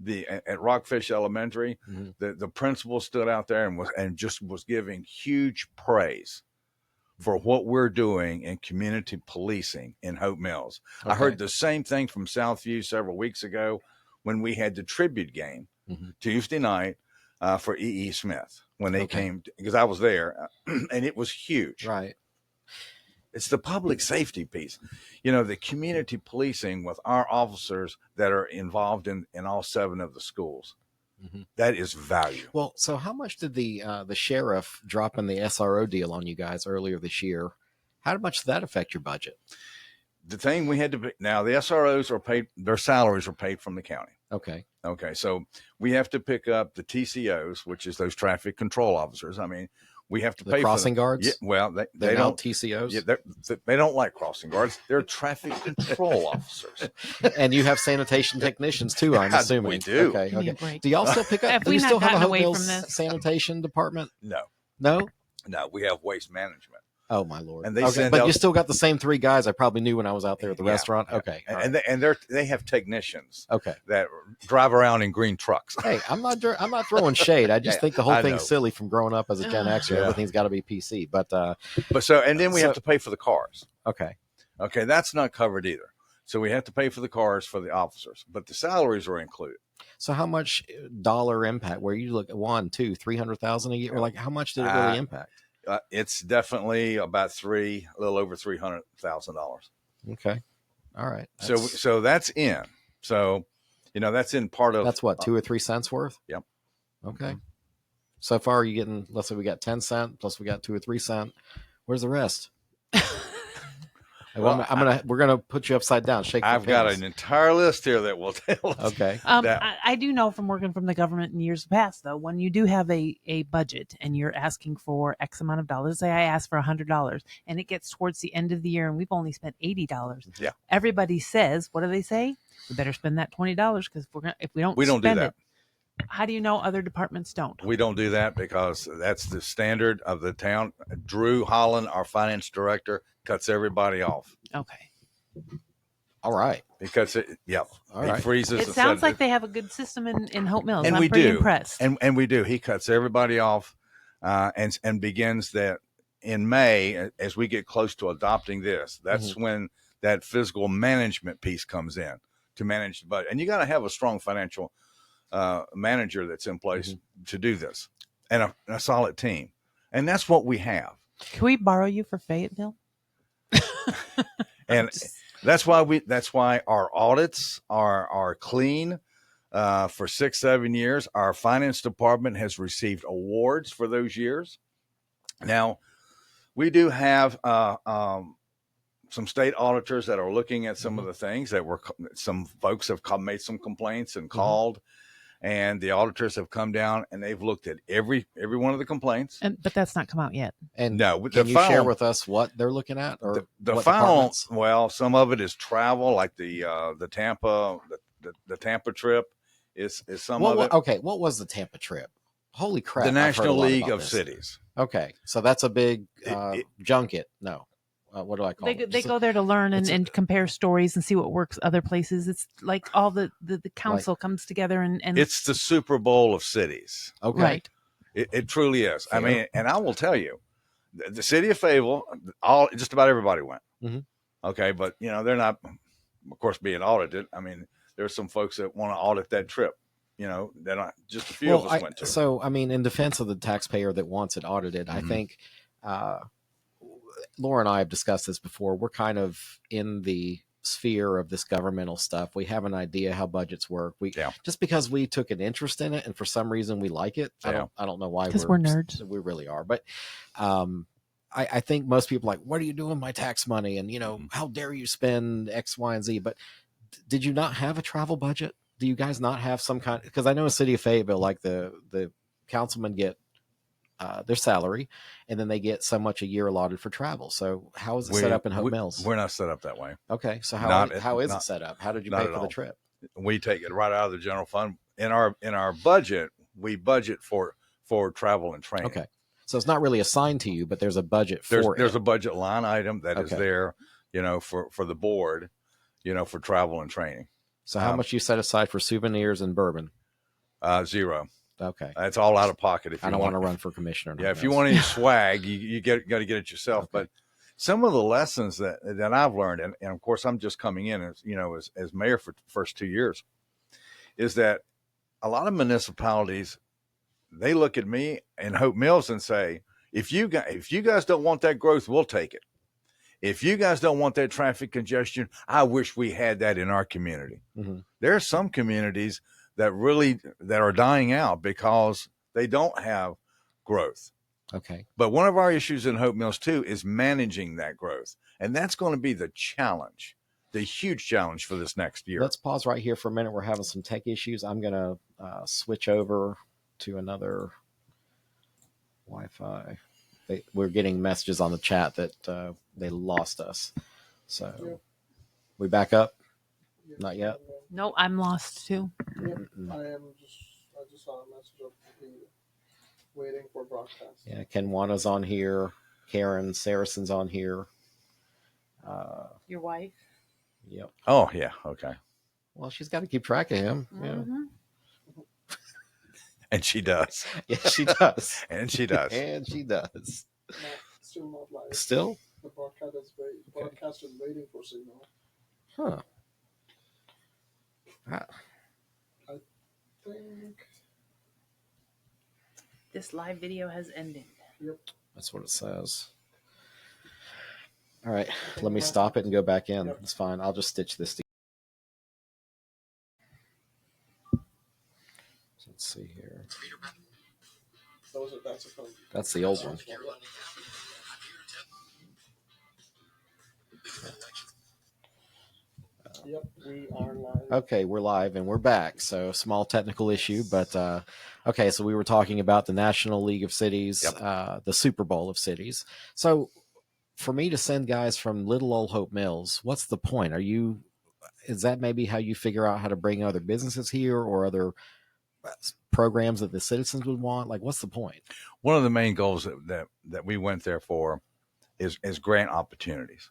At Rockfish Elementary, the principal stood out there and just was giving huge praise for what we're doing in community policing in Hope Mills. Okay. I heard the same thing from Southview several weeks ago when we had the tribute game Tuesday night for E.E. Smith when they came, because I was there, and it was huge. Right. It's the public safety piece, the community policing with our officers that are involved in all 7 of the schools. That is value. Well, so how much did the sheriff drop in the SRO deal on you guys earlier this year? How much did that affect your budget? The thing we had to now, the SROs are paid, their salaries are paid from the county. Okay. So we have to pick up the TCOs, which is those traffic control officers. I mean, we have to pay crossing guards. Yeah, well, they don't TCOs. Yeah, they don't like crossing guards. They're traffic control officers. And you have sanitation technicians too, I'm assuming. We do. Okay. Do y'all still pick up? Do you still have a Hope Mills sanitation department? No. We have waste management. Oh my Lord! And but you still got the same 3 guys I probably knew when I was out there at the restaurant. Okay, and they have technicians. Okay, that drive around in green trucks. Hey, I'm not throwing shade. I just think the whole thing's silly from growing up as a Gen Xer. Everything's got to be PC. But and then we have to pay for the cars. Okay, that's not covered either. So we have to pay for the cars for the officers, but the salaries are included. So how much dollar impact? Where you look at $1,200,000-$300,000 a year, or like how much did it really impact? It's definitely about a little over $300,000. Okay, all right. So that's in. So, that's in part of. That's what 2 or 3 cents worth. Yep. Okay. So far, are you getting? Let's say we got 10 cents plus we got 2 or 3 cents. Where's the rest? Well, we're gonna put you upside down. I've got an entire list here that will tell us. Okay. I do know from working from the government in years past, though, when you do have a budget and you're asking for X amount of dollars, say I ask for $100, and it gets towards the end of the year and we've only spent $80. Yeah. Everybody says, what do they say? We better spend that $20 because if we don't do that. How do you know other departments don't? We don't do that because that's the standard of the town. Drew Holland, our finance director, cuts everybody off. Okay. All right. Because it freezes. It sounds like they have a good system in Hope Mills. And I'm pretty impressed. And we do. He cuts everybody off, and begins that in May as we get close to adopting this. That's when that physical management piece comes in to manage the budget. And you got to have a strong financial manager that's in place to do this, and a solid team. And that's what we have. Can we borrow you for Fayetteville? And that's why our audits are clean. For 6-7 years, our finance department has received awards for those years. Now, we do have some state auditors that are looking at some of the things that some folks have made some complaints and called, and the auditors have come down and they've looked at every one of the complaints. But that's not come out yet. And no, can you share with us what they're looking at, or the final? Well, some of it is travel, like the Tampa trip is some of it. Okay, what was the Tampa trip? Holy crap! The National League of Cities. Okay, so that's a big junket. No. What do I call it? They go there to learn and compare stories and see what works other places. It's like all the council comes together and it's the Super Bowl of cities. Okay. Right. It truly is. Fair. I mean, and I will tell you, the city of Fayetteville, just about everybody went. Okay, but they're not, of course, being audited. I mean, there's some folks that want to audit that trip. They're not, just a few of us went to. So, I mean, in defense of the taxpayer that wants it audited, I think Laura and I have discussed this before. We're kind of in the sphere of this governmental stuff. We have an idea how budgets work. Just because we took an interest in it and for some reason we like it. I don't know why. Because we're nerds. We really are. But I think most people are like, what are you doing with my tax money? And, how dare you spend X, Y, and Z? But did you not have a travel budget? Do you guys not have some kind? Because I know in the city of Fayetteville, like the councilmen get their salary, and then they get so much a year allotted for travel. So how is it set up in Hope Mills? We're not set up that way. Okay. So how is it set up? How did you pay for the trip? We take it right out of the general fund. In our budget, we budget for travel and training. Okay. So it's not really assigned to you, but there's a budget for it. There's a budget line item that is there, for the board, for travel and training. So how much you set aside for souvenirs and bourbon? Zero. Okay. It's all out of pocket. I don't want to run for commissioner. Yeah. If you want any swag, you got to get it yourself. Okay. But some of the lessons that I've learned, and of course I'm just coming in as mayor for the first 2 years, is that a lot of municipalities, they look at me and Hope Mills and say, if you guys don't want that growth, we'll take it. If you guys don't want that traffic congestion, I wish we had that in our community. There are some communities that are dying out because they don't have growth. Okay. But one of our issues in Hope Mills too is managing that growth. And that's going to be the challenge, the huge challenge for this next year. Let's pause right here for a minute. We're having some tech issues. I'm going to switch over to another Wi-Fi. We're getting messages on the chat that they lost us. So we back up? Not yet? No, I'm lost too. Yep, I just saw a message of waiting for broadcast. Yeah, Kenwana's on here. Karen Saracen's on here. Your wife? Yep. Oh, yeah. Okay. Well, she's got to keep track of him. And she does. Yeah, she does. And she does. And she does. Still not live. Still? The broadcast is waiting for signal. Huh. I think this live video has ended. Yep. That's what it says. All right. Let me stop it and go back in. It's fine. I'll just stitch this together. Let's see here. That's the old one. Yep, we are live. Okay, we're live and we're back. So small technical issue, but okay. So we were talking about the National League of Cities, the Super Bowl of Cities. So for me to send guys from little old Hope Mills, what's the point? Is that maybe how you figure out how to bring other businesses here or other programs that the citizens would want? Like, what's the point? One of the main goals that we went there for is grant opportunities.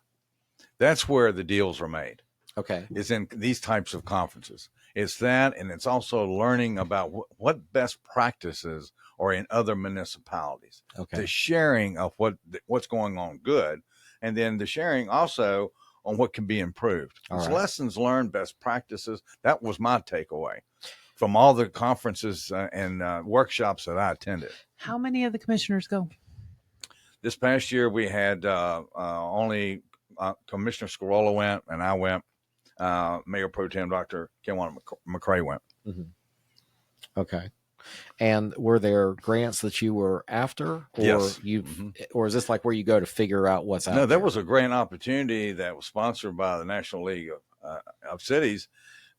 That's where the deals are made. Okay. is in these types of conferences. It's that, and it's also learning about what best practices are in other municipalities. Okay. The sharing of what's going on good, and then the sharing also on what can be improved. It's lessons learned, best practices. That was my takeaway from all the conferences and workshops that I attended. How many of the commissioners go? This past year, we had only Commissioner Scarola went, and I went. Mayor Pro Tem Dr. Kenwan McCrae went. Mm-hmm. Okay. And were there grants that you were after, or yes. or is this like where you go to figure out what's out? No, there was a grant opportunity that was sponsored by the National League of Cities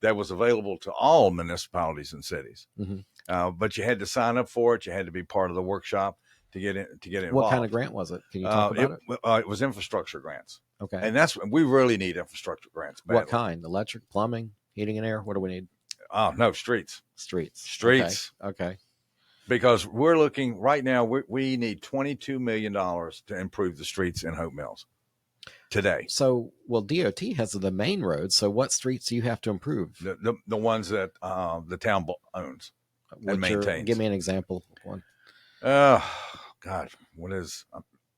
that was available to all municipalities and cities. Mm-hmm. But you had to sign up for it. You had to be part of the workshop to get involved. What kind of grant was it? Can you talk about it? It was infrastructure grants. Okay. And we really need infrastructure grants badly. What kind? Electric, plumbing, heating and air? What do we need? Oh, no, streets. Streets. Okay. Because we're looking right now, we need $22 million to improve the streets in Hope Mills today. So, well, DOT has the main roads. So what streets do you have to improve? The ones that the town owns and maintains. Give me an example of one. God, what is...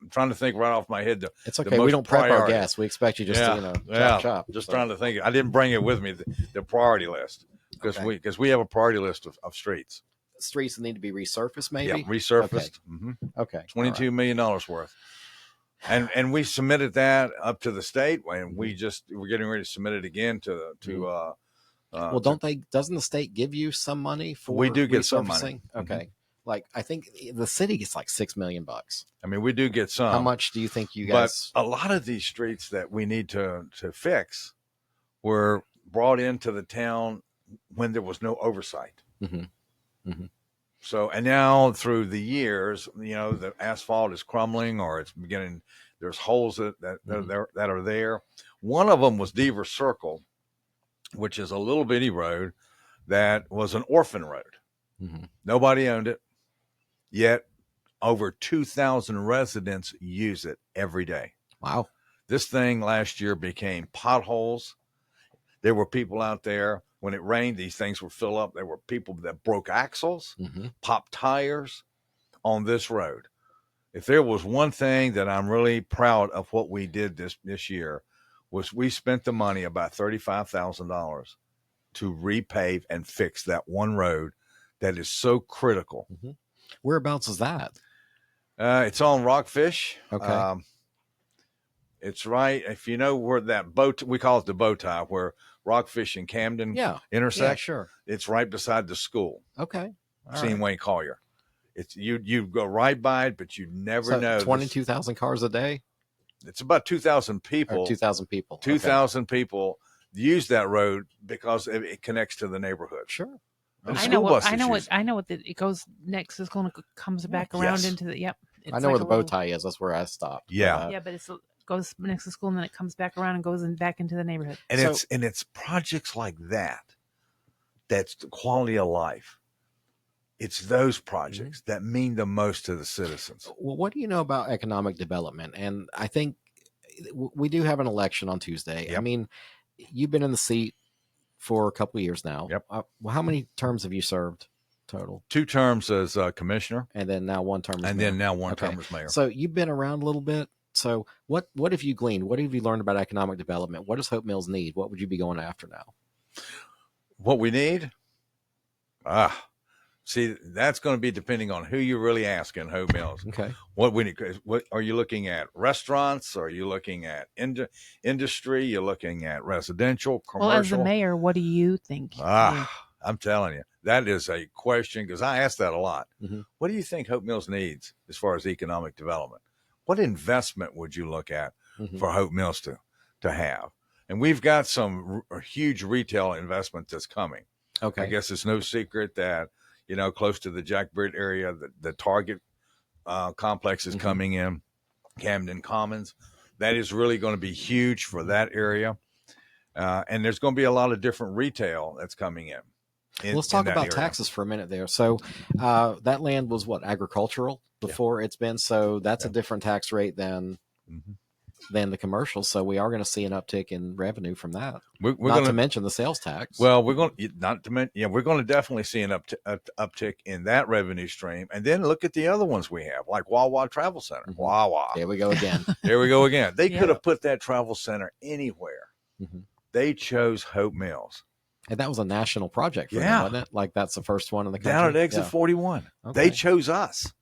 I'm trying to think right off my head. It's okay. We don't prep our guests. We expect you just to, chop. Just trying to think. I didn't bring it with me, the priority list, because we have a priority list of streets. Streets that need to be resurfaced, maybe? Yeah, resurfaced. Okay. Mm-hmm. Okay. $22 million worth. And we submitted that up to the state, and we're getting ready to submit it again to well, doesn't the state give you some money for we do get resurfacing? some money. Okay. Mm-hmm. Like, I think the city gets like $6 million. I mean, we do get some. How much do you think you guys? But a lot of these streets that we need to fix were brought into the town when there was no oversight. Mm-hmm. Mm-hmm. So, and now through the years, the asphalt is crumbling, or it's beginning. There's holes that are there. One of them was Deaver Circle, which is a little bitty road that was an orphan road. Mm-hmm. Nobody owned it. Yet over 2,000 residents use it every day. Wow. This thing last year became potholes. There were people out there. When it rained, these things would fill up. There were people that broke axles, popped tires on this road. If there was one thing that I'm really proud of what we did this year, was we spent the money, about $35,000, to repave and fix that one road that is so critical. Mm-hmm. Whereabouts is that? It's on Rockfish. Okay. It's right, if you know where that we call it the bow tie, where Rockfish and Camden intersect. Yeah, sure. It's right beside the school. Okay. Seeing Wayne Collier. It's you go right by it, but you never know. 22,000 cars a day? It's about 2,000 people. Or 2,000 people. 2,000 people use that road because it connects to the neighborhood. Sure. I know what it goes next is going to comes back around into the I know where the bow tie is. That's where I stopped. Yeah. But it goes next to school and then it comes back around and goes back into the neighborhood. And it's projects like that's the quality of life. It's those projects that mean the most to the citizens. Well, what do you know about economic development? And I think we do have an election on Tuesday. Yep. I mean, you've been in the seat for a couple of years now. Yep. Well, how many terms have you served total? 2 terms as commissioner, and then now 1 term as and mayor. then now 1 term as mayor. So you've been around a little bit. So what have you gleaned? What have you learned about economic development? What does Hope Mills need? What would you be going after now? What we need? See, that's going to be depending on who you really ask in Hope Mills. Okay. What we need? What are you looking at? Restaurants? Are you looking at industry? You're looking at residential, commercial? Well, as the mayor, what do you think? I'm telling you, that is a question, because I ask that a lot. Mm-hmm. What do you think Hope Mills needs as far as economic development? What investment would you look at for Hope Mills to have? And we've got some huge retail investment that's coming. Okay. I guess it's no secret that, close to the Jack Britt area, the Target complex is coming in, Camden Commons. That is really going to be huge for that area. And there's going to be a lot of different retail that's coming in. Let's talk about taxes for a minute there. So that land was agricultural before it's been. So that's a different tax rate than. than the commercials, so we are going to see an uptick in revenue from that. We're Not going to mention the sales tax. Well, we're going not to mention, we're going to definitely see an uptick in that revenue stream. And then look at the other ones we have, like Wawa Travel Center. Mhm. Wawa. There we go again. There we go again. They Yeah. could have put that travel center anywhere. Mhm. They chose Hope Mills. And that was a national project for them, Yeah. wasn't it? Like that's the first one in the country. Down at exit Yeah. 41. Okay. They chose us.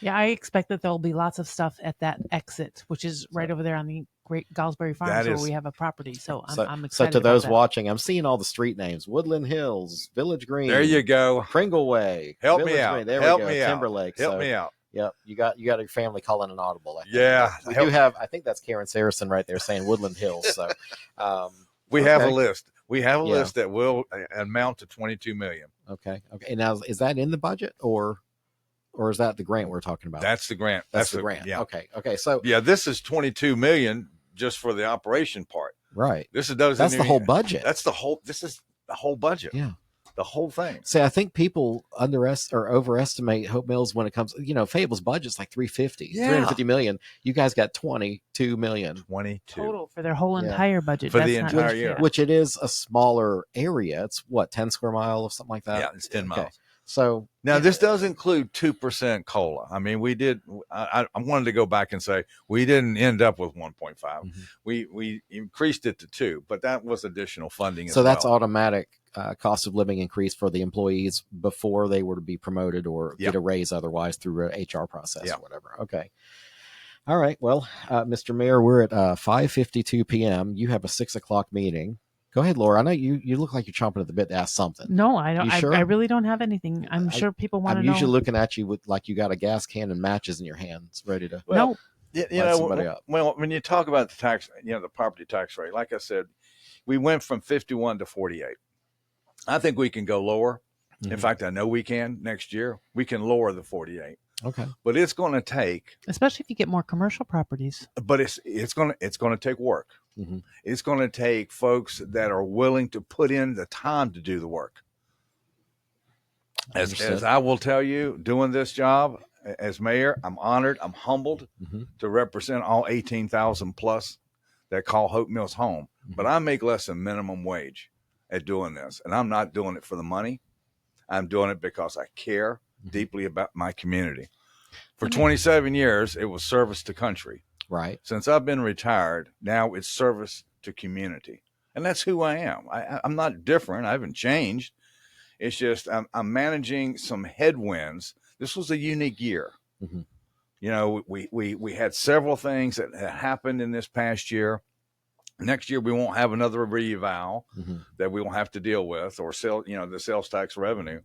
Yeah, I expect that there'll be lots of stuff at that exit, which is right over there on the Great Galsbury Farms, That where is- we have a property. So I'm So excited. to about those that. watching, I'm seeing all the street names: Woodland Hills, Village Green. There you go. Pringle Way. Help me Village out. Green. There Help we go. me out. Timberlake. Help So, me out. Yep, you got your family calling an audible. I think. Yeah. We do have. I think that's Karen Saracen right there saying Woodland Hills. So We have a okay. list. We have a Yeah. list that will amount to $22 million. Okay. And now is that in the budget or is that the grant we're talking about? That's the grant. That's the grant. Yeah. Okay. So Yeah. This is $22 million just for the operation part. right. This is those. That's the whole budget. That's the whole. This is the whole budget. Yeah. The whole thing. See, I think people overestimate Hope Mills when it comes. Fayetteville's budget's like 350, Yeah. 350 million. You guys got 22 million, 22 total for their whole Yeah. entire budget. For the That's not entire much, year. yeah. which it is a smaller area. It's what 10 square mile or something like that. Yeah, it's 10 Okay. miles. So Now this does include 2% cola. I mean, we did. I wanted to go back and say we didn't end up with 1.5. Mhm. We increased it to 2, but that was additional funding. So as that's well. automatic cost of living increase for the employees before they were to be promoted or Yeah. get a raise otherwise through an HR process Yeah. or whatever. Okay. All right. Well, Mr. Mayor, we're at 5:52 p.m. You have a 6:00 meeting. Go ahead, Laura. I know you look like you're chomping at the bit to ask something. No, I don't. You sure? I really don't have anything. I'm sure people want to I'm know. usually looking at you with like you got a gas can and matches in your hands, ready to. Well, No, You Light somebody know, up. well, when you talk about the tax, the property tax rate, like I said, we went from 51 to 48. I think we can go lower. In Mhm. fact, I know we can next year. We can lower the 48, Okay. but it's going to take. especially if you get more commercial properties. But it's going to take work. Mhm. It's going to take folks that are willing to put in the time to do the work. As Understood. I will tell you, doing this job as mayor, I'm honored, I'm humbled Mhm. to represent all 18,000 plus that call Hope Mills home. But I make less than minimum wage at doing this, and I'm not doing it for the money. I'm doing it because I care deeply about my community. For 27 years, it was service to country. Right. Since I've been retired, now it's service to community. And that's who I am. I'm not different. I haven't changed. It's just I'm managing some headwinds. This was a unique year. Mhm. We had several things that happened in this past year. Next year, we won't have another reeval Mhm. that we won't have to deal with or the sales tax revenue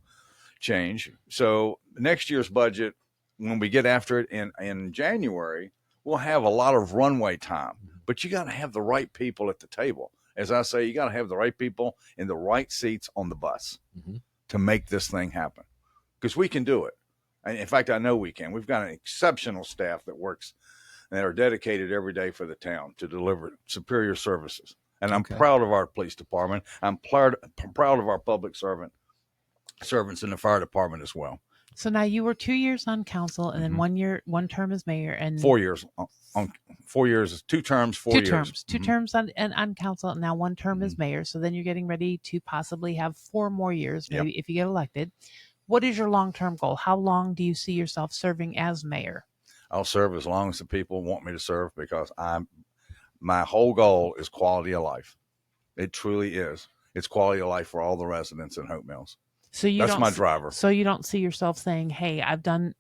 change. So next year's budget, when we get after it in January, we'll have a lot of runway time, but you got to have the right people at the table. As I say, you got to have the right people in the right seats on the bus Mhm. to make this thing happen, because we can do it. And in fact, I know we can. We've got an exceptional staff that works and are dedicated every day for the town to deliver superior services. And I'm Okay. proud of our police department. I'm proud of our public servants in the fire department as well. So now you were 2 years on council, and then Mhm. one term as mayor, and 4 years on 4 years, 2 terms, 4 two years. terms, two Mhm. terms on council. And now one term as Mhm. mayor. So then you're getting ready to possibly have 4 more years, Yep. maybe if you get elected. What is your long-term goal? How long do you see yourself serving as mayor? I'll serve as long as the people want me to serve, because my whole goal is quality of life. It truly is. It's quality of life for all the residents in Hope Mills. So you That's don't my s- driver. So you don't see yourself saying, "Hey, I've done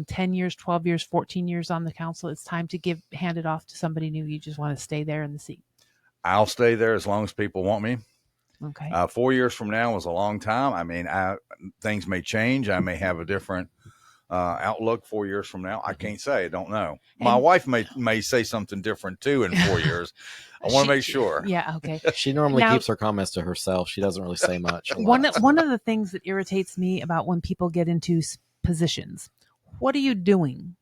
10 years, 12 years, 14 years on the council. It's time to hand it off to somebody new." You just want to stay there in the seat. I'll stay there as long as people want me. Okay. 4 years from now is a long time. I mean, things may change. I may have a different outlook 4 years from now. I can't say. I don't know. My And- wife may say something different too in 4 years. I want to make sure. Yeah. Okay. She normally Now- keeps her comments to herself. She doesn't really say much. a one lot. one of the things that irritates me about when people get into positions, what are you doing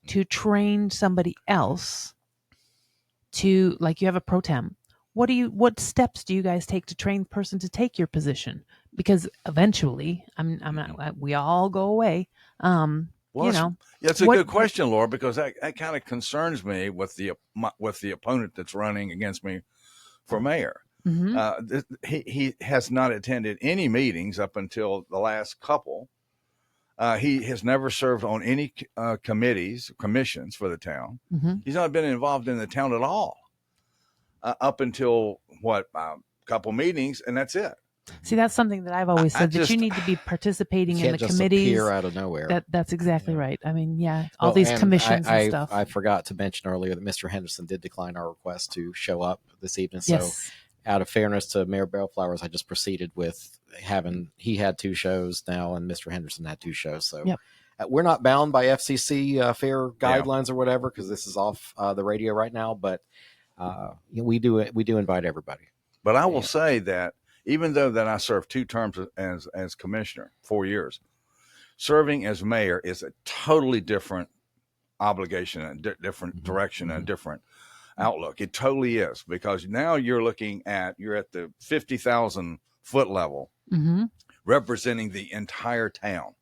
to train somebody else to, like, you have a pro tem? What steps do you guys take to train the person to take your position? Because eventually, I'm not, we all go away. Well, you know, that's a what- good question, Laura, because that kind of concerns me with the opponent that's running against me for mayor. Mhm. He has not attended any meetings up until the last couple. He has never served on any commissions for the town. Mhm. He's not been involved in the town at all up until a couple meetings, and that's it. See, that's something that I've always said, that you need to be participating in the just committees. appear out of nowhere. That's exactly right. I mean, all Well, these and commissions and stuff. I forgot to mention earlier that Mr. Henderson did decline our request to show up this evening. Yes. So, out of fairness to Mayor Bellflowers, I just proceeded with he had 2 shows now, and Mr. Henderson had 2 shows. So, Yep. We're not bound by FCC fair guidelines or whatever, because this is off the radio right now. But we do invite everybody. But I will say that even though that I served 2 terms as commissioner, 4 years, serving as mayor is a totally different obligation, and different direction, and different outlook. It totally is, because now you're at the 50,000 foot level, representing the entire town,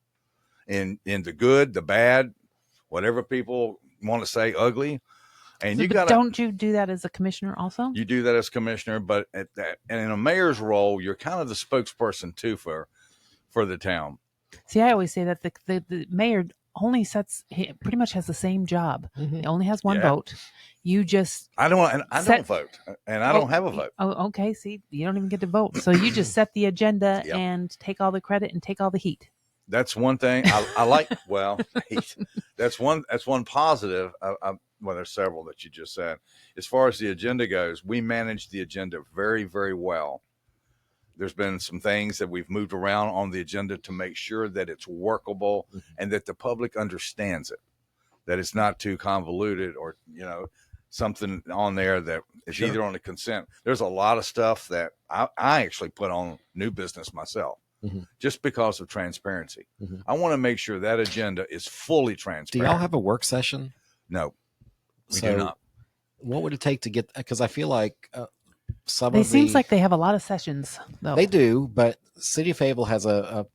in the good, the bad, whatever people want to say, ugly. And don't you do that as a commissioner also? You do that as commissioner, but and in a mayor's role, you're kind of the spokesperson too for the town. See, I always say that the mayor only pretty much has the same job. He only has one vote. You just I don't vote, and I don't have a vote. Oh, okay. See, you don't even get to vote, so you just set the agenda and take all the credit and take all the heat. That's one thing I like. Well, that's one positive. Well, there's several that you just said. As far as the agenda goes, we manage the agenda very, very well. There's been some things that we've moved around on the agenda to make sure that it's workable and that the public understands it, that it's not too convoluted or, something on there that is either on the consent. There's a lot of stuff that I actually put on new business myself. Just because of transparency. I want to make sure that agenda is fully transparent. Do y'all have a work session? No, we do not. What would it take to get, because I feel like seems like they have a lot of sessions, though. They do, but City of Fayetteville has I'm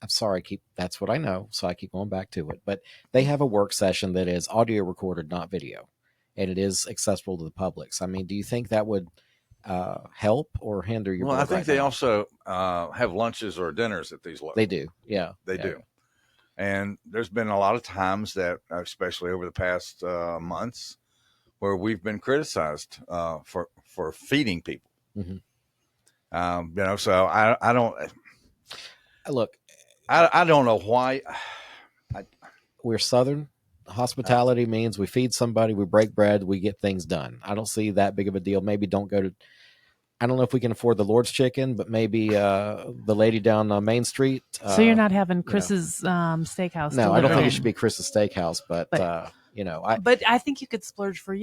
sorry, that's what I know, so I keep going back to it. But they have a work session that is audio recorded, not video, and it is accessible to the public. So, I mean, do you think that would help or hinder your Well, board I think right they now? also have lunches or dinners at these locals. They do, yeah. They do. And there's been a lot of times that, especially over the past months, where we've been criticized for feeding people. So I don't look. I don't know why. We're Southern. Hospitality means we feed somebody, we break bread, we get things done. I don't see that big of a deal. Maybe don't go to. I don't know if we can afford the Lord's Chicken, but maybe the lady down Main Street. So you're not having Chris's steakhouse? No, I don't think it should be Chris's Steakhouse, but but I think you could splurge for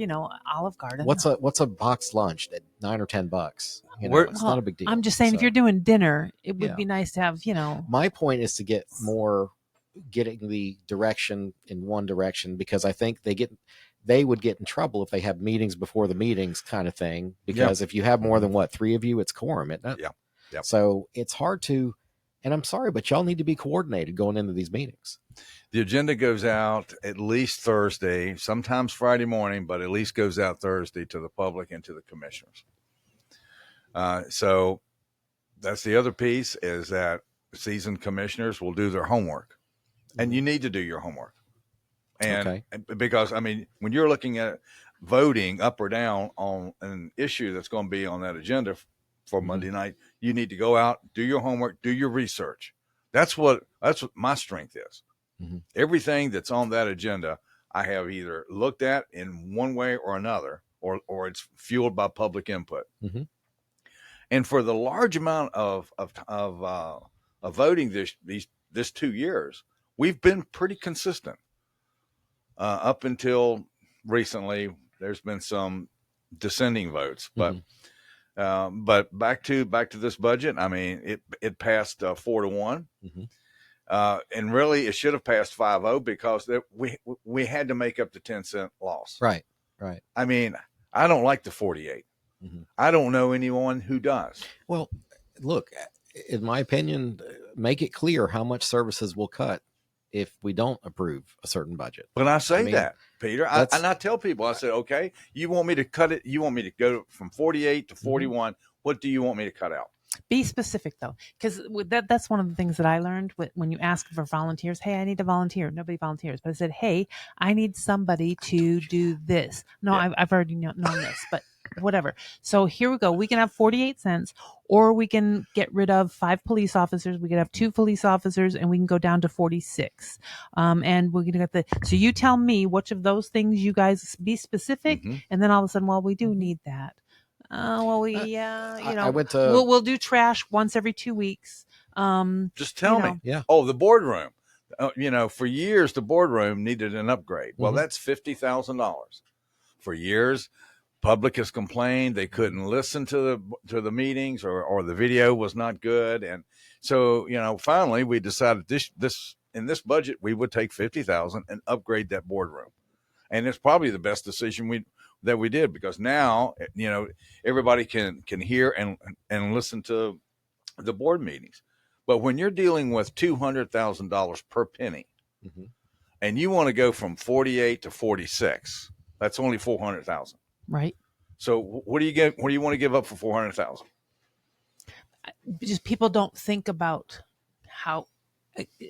Olive Garden. What's a box lunch at $9 or $10? It's not a big deal. I'm just saying, if you're doing dinner, it would be nice to have. My point is to get more, getting the direction in one direction, because I think they would get in trouble if they have meetings before the meetings kind of thing, because if you have more than 3 of you, it's quorum. So it's hard to, and I'm sorry, but y'all need to be coordinated going into these meetings. The agenda goes out at least Thursday, sometimes Friday morning, but at least goes out Thursday to the public and to the commissioners. So that's the other piece, is that seasoned commissioners will do their homework, and you need to do your homework. And because, I mean, when you're looking at voting up or down on an issue that's going to be on that agenda for Monday night, you need to go out, do your homework, do your research. That's what my strength is. Everything that's on that agenda, I have either looked at in one way or another, or it's fueled by public input. And for the large amount of voting this 2 years, we've been pretty consistent. Up until recently, there's been some dissenting votes, but back to this budget. I mean, it passed 4-1, and really it should have passed 5-0, because we had to make up the 10-cent loss. Right. I mean, I don't like the 48. I don't know anyone who does. Well, look, in my opinion, make it clear how much services will cut if we don't approve a certain budget? But I say I mean, that, Peter, and I tell people, I said, okay, you want me to cut it? You want me to go from 48 to 41? What do you want me to cut out? Be specific though, because that's one of the things that I learned when you ask for volunteers. Hey, I need a volunteer. Nobody volunteers, but I said, hey, I need somebody to do this. No, Yeah. I've already known this, but whatever. So here we go. We can have 48 cents, or we can get rid of 5 police officers. We can have 2 police officers, and we can go down to 46. And we're gonna get so you tell me which of those things you guys be specific, and then all of a sudden, well, we do need that. I went to. We'll do trash once every 2 weeks. Just tell me. Yeah. Oh, the boardroom. For years the boardroom needed an upgrade. Well, that's $50,000. For years, public has complained they couldn't listen to the meetings, or the video was not good, and so finally we decided this in this budget we would take $50,000 and upgrade that boardroom, and it's probably the best decision we did, because now everybody can hear and listen to the board meetings. But when you're dealing with $200,000 per penny, and you want to go from 48 to 46, that's only $400,000. Right. So what do you want to give up for $400,000? Just people don't think about how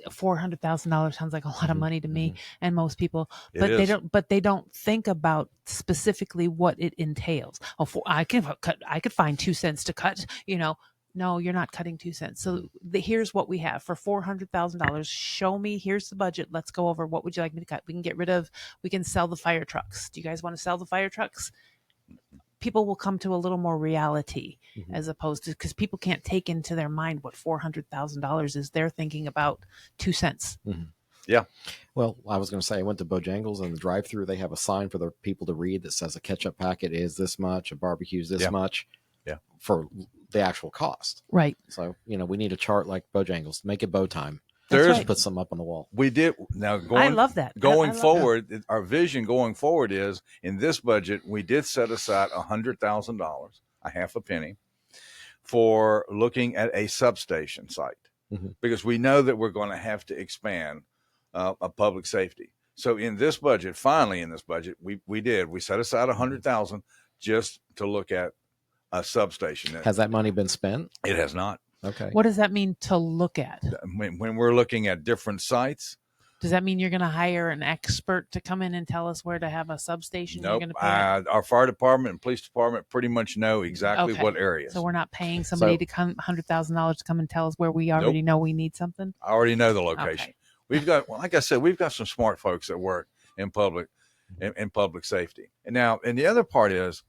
$400,000 sounds like a lot of money to me and most people, but they don't think about specifically what it entails. I could find 2 cents to cut, No, you're not cutting 2 cents. So here's what we have for $400,000. Show me, here's the budget. Let's go over. What would you like me to cut? We can sell the fire trucks. Do you guys want to sell the fire trucks? People will come to a little more reality as opposed to, because people can't take into their mind what $400,000 is. They're thinking about 2 cents. Yeah. Well, I was going to say, I went to Bojangles, and the drive-through, they have a sign for the people to read that says a ketchup packet is this much, a barbecue is this much. Yeah. For the actual cost. Right. So, we need a chart like Bojangles. Make it bow time. Right. Put some up on the wall. We did. Now, I love that. Going I love forward, our vision going forward is, in this budget, we did set aside $100,000, a half a penny, for looking at a substation site, because we know that we're going to have to expand a public safety. So in this budget, we set aside $100,000 just to look at a substation. Has that money been spent? It has not. Okay. What does that mean to look at? When we're looking at different sites. Does that mean you're going to hire an expert to come in and tell us where to have a substation? Nope. You're going to pay our fire department and police department pretty much know exactly what areas. So we're not paying somebody to come $100,000 to come and tell us where we already know we need something. I already know the location. Okay. We've got, like I said, we've got some smart folks that work in public safety. And the other part is,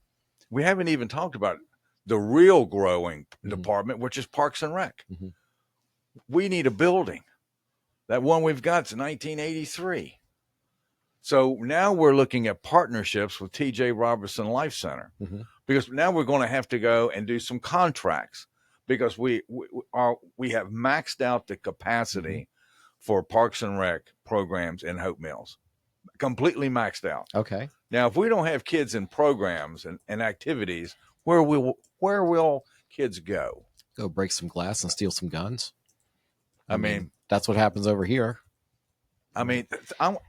we haven't even talked about the real growing department, which is Parks and Rec. We need a building. That one we've got is 1983. So now we're looking at partnerships with T.J. Robertson Life Center, because now we're going to have to go and do some contracts, because we have maxed out the capacity for Parks and Rec programs in Hope Mills, completely maxed out. Okay. Now, if we don't have kids in programs and activities, where will kids go? Go break some glass and steal some guns. I mean, that's what happens over here. I mean,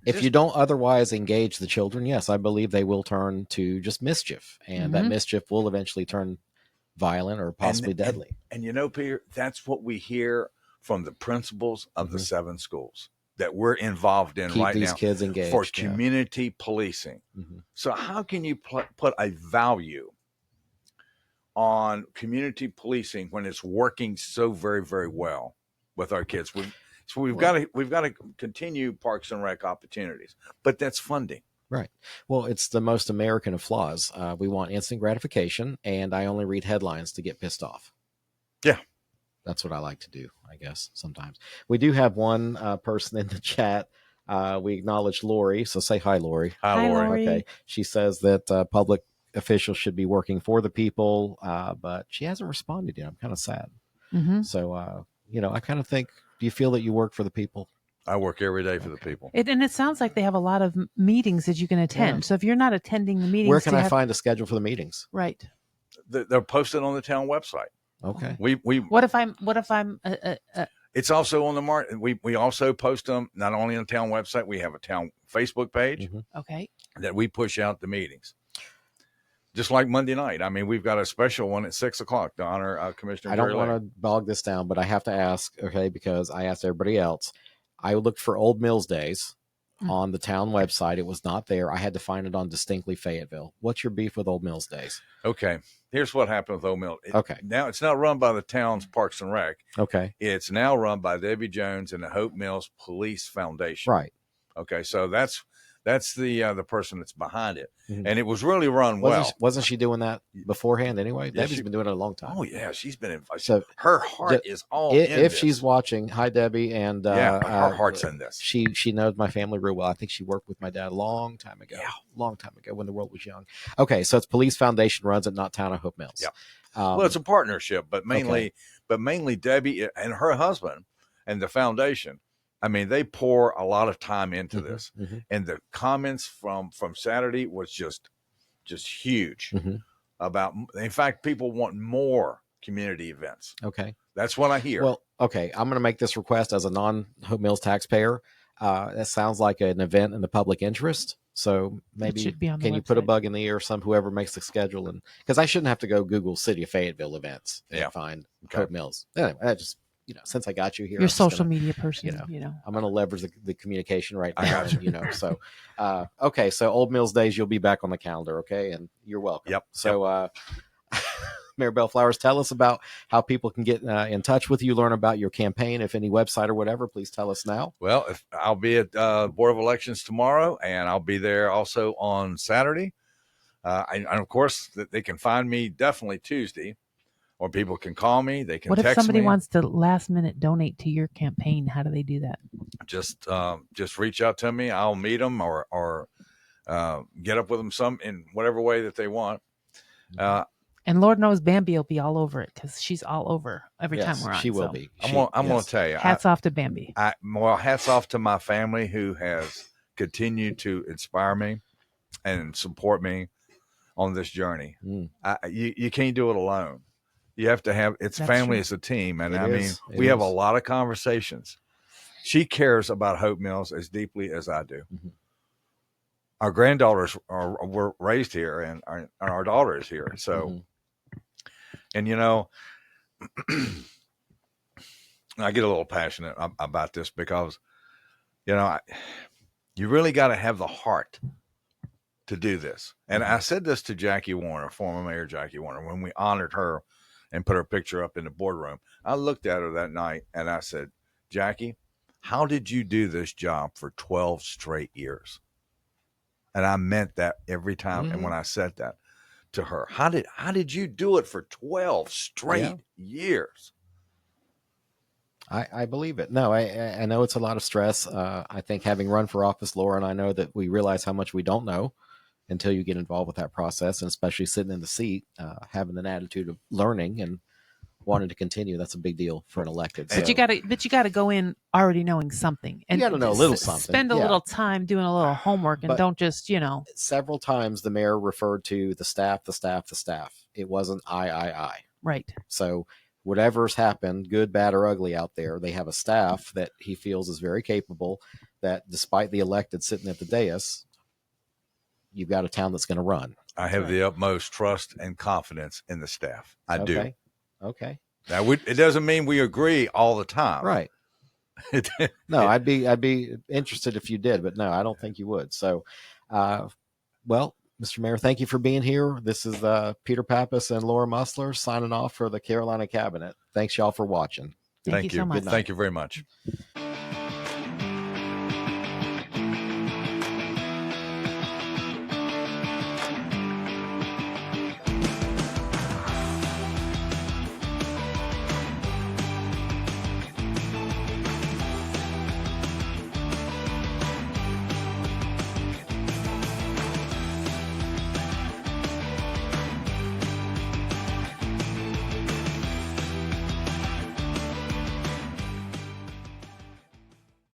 if you don't otherwise engage the children, yes, I believe they will turn to just mischief, and that mischief will eventually turn violent or possibly deadly. And Peter, that's what we hear from the principals of the 7 schools that we're involved in right these now, kids engaged, for community policing. So how can you put a value on community policing when it's working so very, very well with our kids? We've got to continue Parks and Rec opportunities, but that's funding. Right. Well, it's the most American of flaws. We want instant gratification, and I only read headlines to get pissed off. Yeah. That's what I like to do, I guess, sometimes. We do have one person in the chat. We acknowledge Lori, so say hi, Lori. Hi, Lori. Okay. She says that public officials should be working for the people, but she hasn't responded yet. I'm kind of sad. So, I kind of think, do you feel that you work for the people? I work every day for the people. And it sounds like they have a lot of meetings that you can attend. So if you're not attending the meetings, where can I find a schedule for the meetings? Right. They're posted on the town website. Okay. We what if I'm It's also on the market. We also post them not only on the town website. We have a town Facebook page Okay. that we push out the meetings. Just like Monday night. I mean, we've got a special one at 6:00 to honor Commissioner. I don't want to bog this down, but I have to ask, okay, because I asked everybody else. I looked for Old Mills Days on the town website. It was not there. I had to find it on Distinctly Fayetteville. What's your beef with Old Mills Days? Okay. Here's what happened with Old Mill. Okay. Now it's not run by the town's Parks and Rec. Okay. It's now run by Debbie Jones and the Hope Mills Police Foundation. Right. Okay. So that's the person that's behind it. And it was really run well. Wasn't she doing that beforehand anyway? Yeah, Debbie's been doing it a long time. Oh yeah, she's been in. So her heart is all in if this. she's watching. Hi, Debbie, and her heart's in this. She knows my family real well. I think she worked with my dad a long time ago. Yeah, long time ago when the world was young. Okay, so it's Police Foundation runs it, not Town of Hope Mills. Yeah. Well, it's a partnership, but mainly Debbie and her husband and the foundation. I mean, they pour a lot of time into this, and the comments from Saturday was just huge about. In fact, people want more community events. Okay, that's what I hear. Well, okay, I'm going to make this request as a non-Hope Mills taxpayer. That sounds like an event in the public interest. So maybe can you put a bug in the ear of whoever makes the schedule, and because I shouldn't have to go Google City of Fayetteville events and find Hope Mills. Anyway, I just. Since I got you here, you're a social media person. I'm going to leverage the communication right now. And, so, okay. So Old Mills Days, you'll be back on the calendar. Okay. And you're welcome. Yep. So, Mayor Bellflowers, tell us about how people can get in touch with you, learn about your campaign. If any website or whatever, please tell us now. Well, I'll be at Board of Elections tomorrow, and I'll be there also on Saturday. And of course, they can find me definitely Tuesday. Or people can call me. They can text me. What if somebody wants to last minute donate to your campaign? How do they do that? Just reach out to me. I'll meet them or get up with them in whatever way that they want. And Lord knows Bambi will be all over it because she's all over every time we're on. She will be. I'm going to tell you. Hats off to Bambi. Hats off to my family who has continued to inspire me and support me on this journey. You can't do it alone. You have to have family as a team. And we have a lot of conversations. She cares about Hope Mills as deeply as I do. Our granddaughters were raised here and our daughter is here. So, and I get a little passionate about this because, you really got to have the heart to do this. And I said this to Jackie Warner, former Mayor Jackie Warner, when we honored her and put her picture up in the boardroom. I looked at her that night and I said, Jackie, how did you do this job for 12 straight years? And I meant that every time. And when I said that to her, how did you do it for 12 straight years? I believe it. No, I know it's a lot of stress. I think having run for office, Laura, and I know that we realize how much we don't know until you get involved with that process, and especially sitting in the seat, having an attitude of learning and wanting to continue. That's a big deal for an elected. But you got to go in already knowing something, and you got to know a little something. Spend a little time doing a little homework, and don't just Several times the mayor referred to the staff. It wasn't I. Right. So whatever's happened, good, bad, or ugly out there, they have a staff that he feels is very capable. That despite the elected sitting at the dais, you've got a town that's going to run. I have the utmost trust and confidence in the staff. I do. Okay. Now, it doesn't mean we agree all the time. Right. No, I'd be interested if you did, but no, I don't think you would. So, well, Mr. Mayor, thank you for being here. This is Peter Pappas and Laura Mussler signing off for the Carolina Cabinet. Thanks, y'all, for watching. Thank you so much. Thank you very much.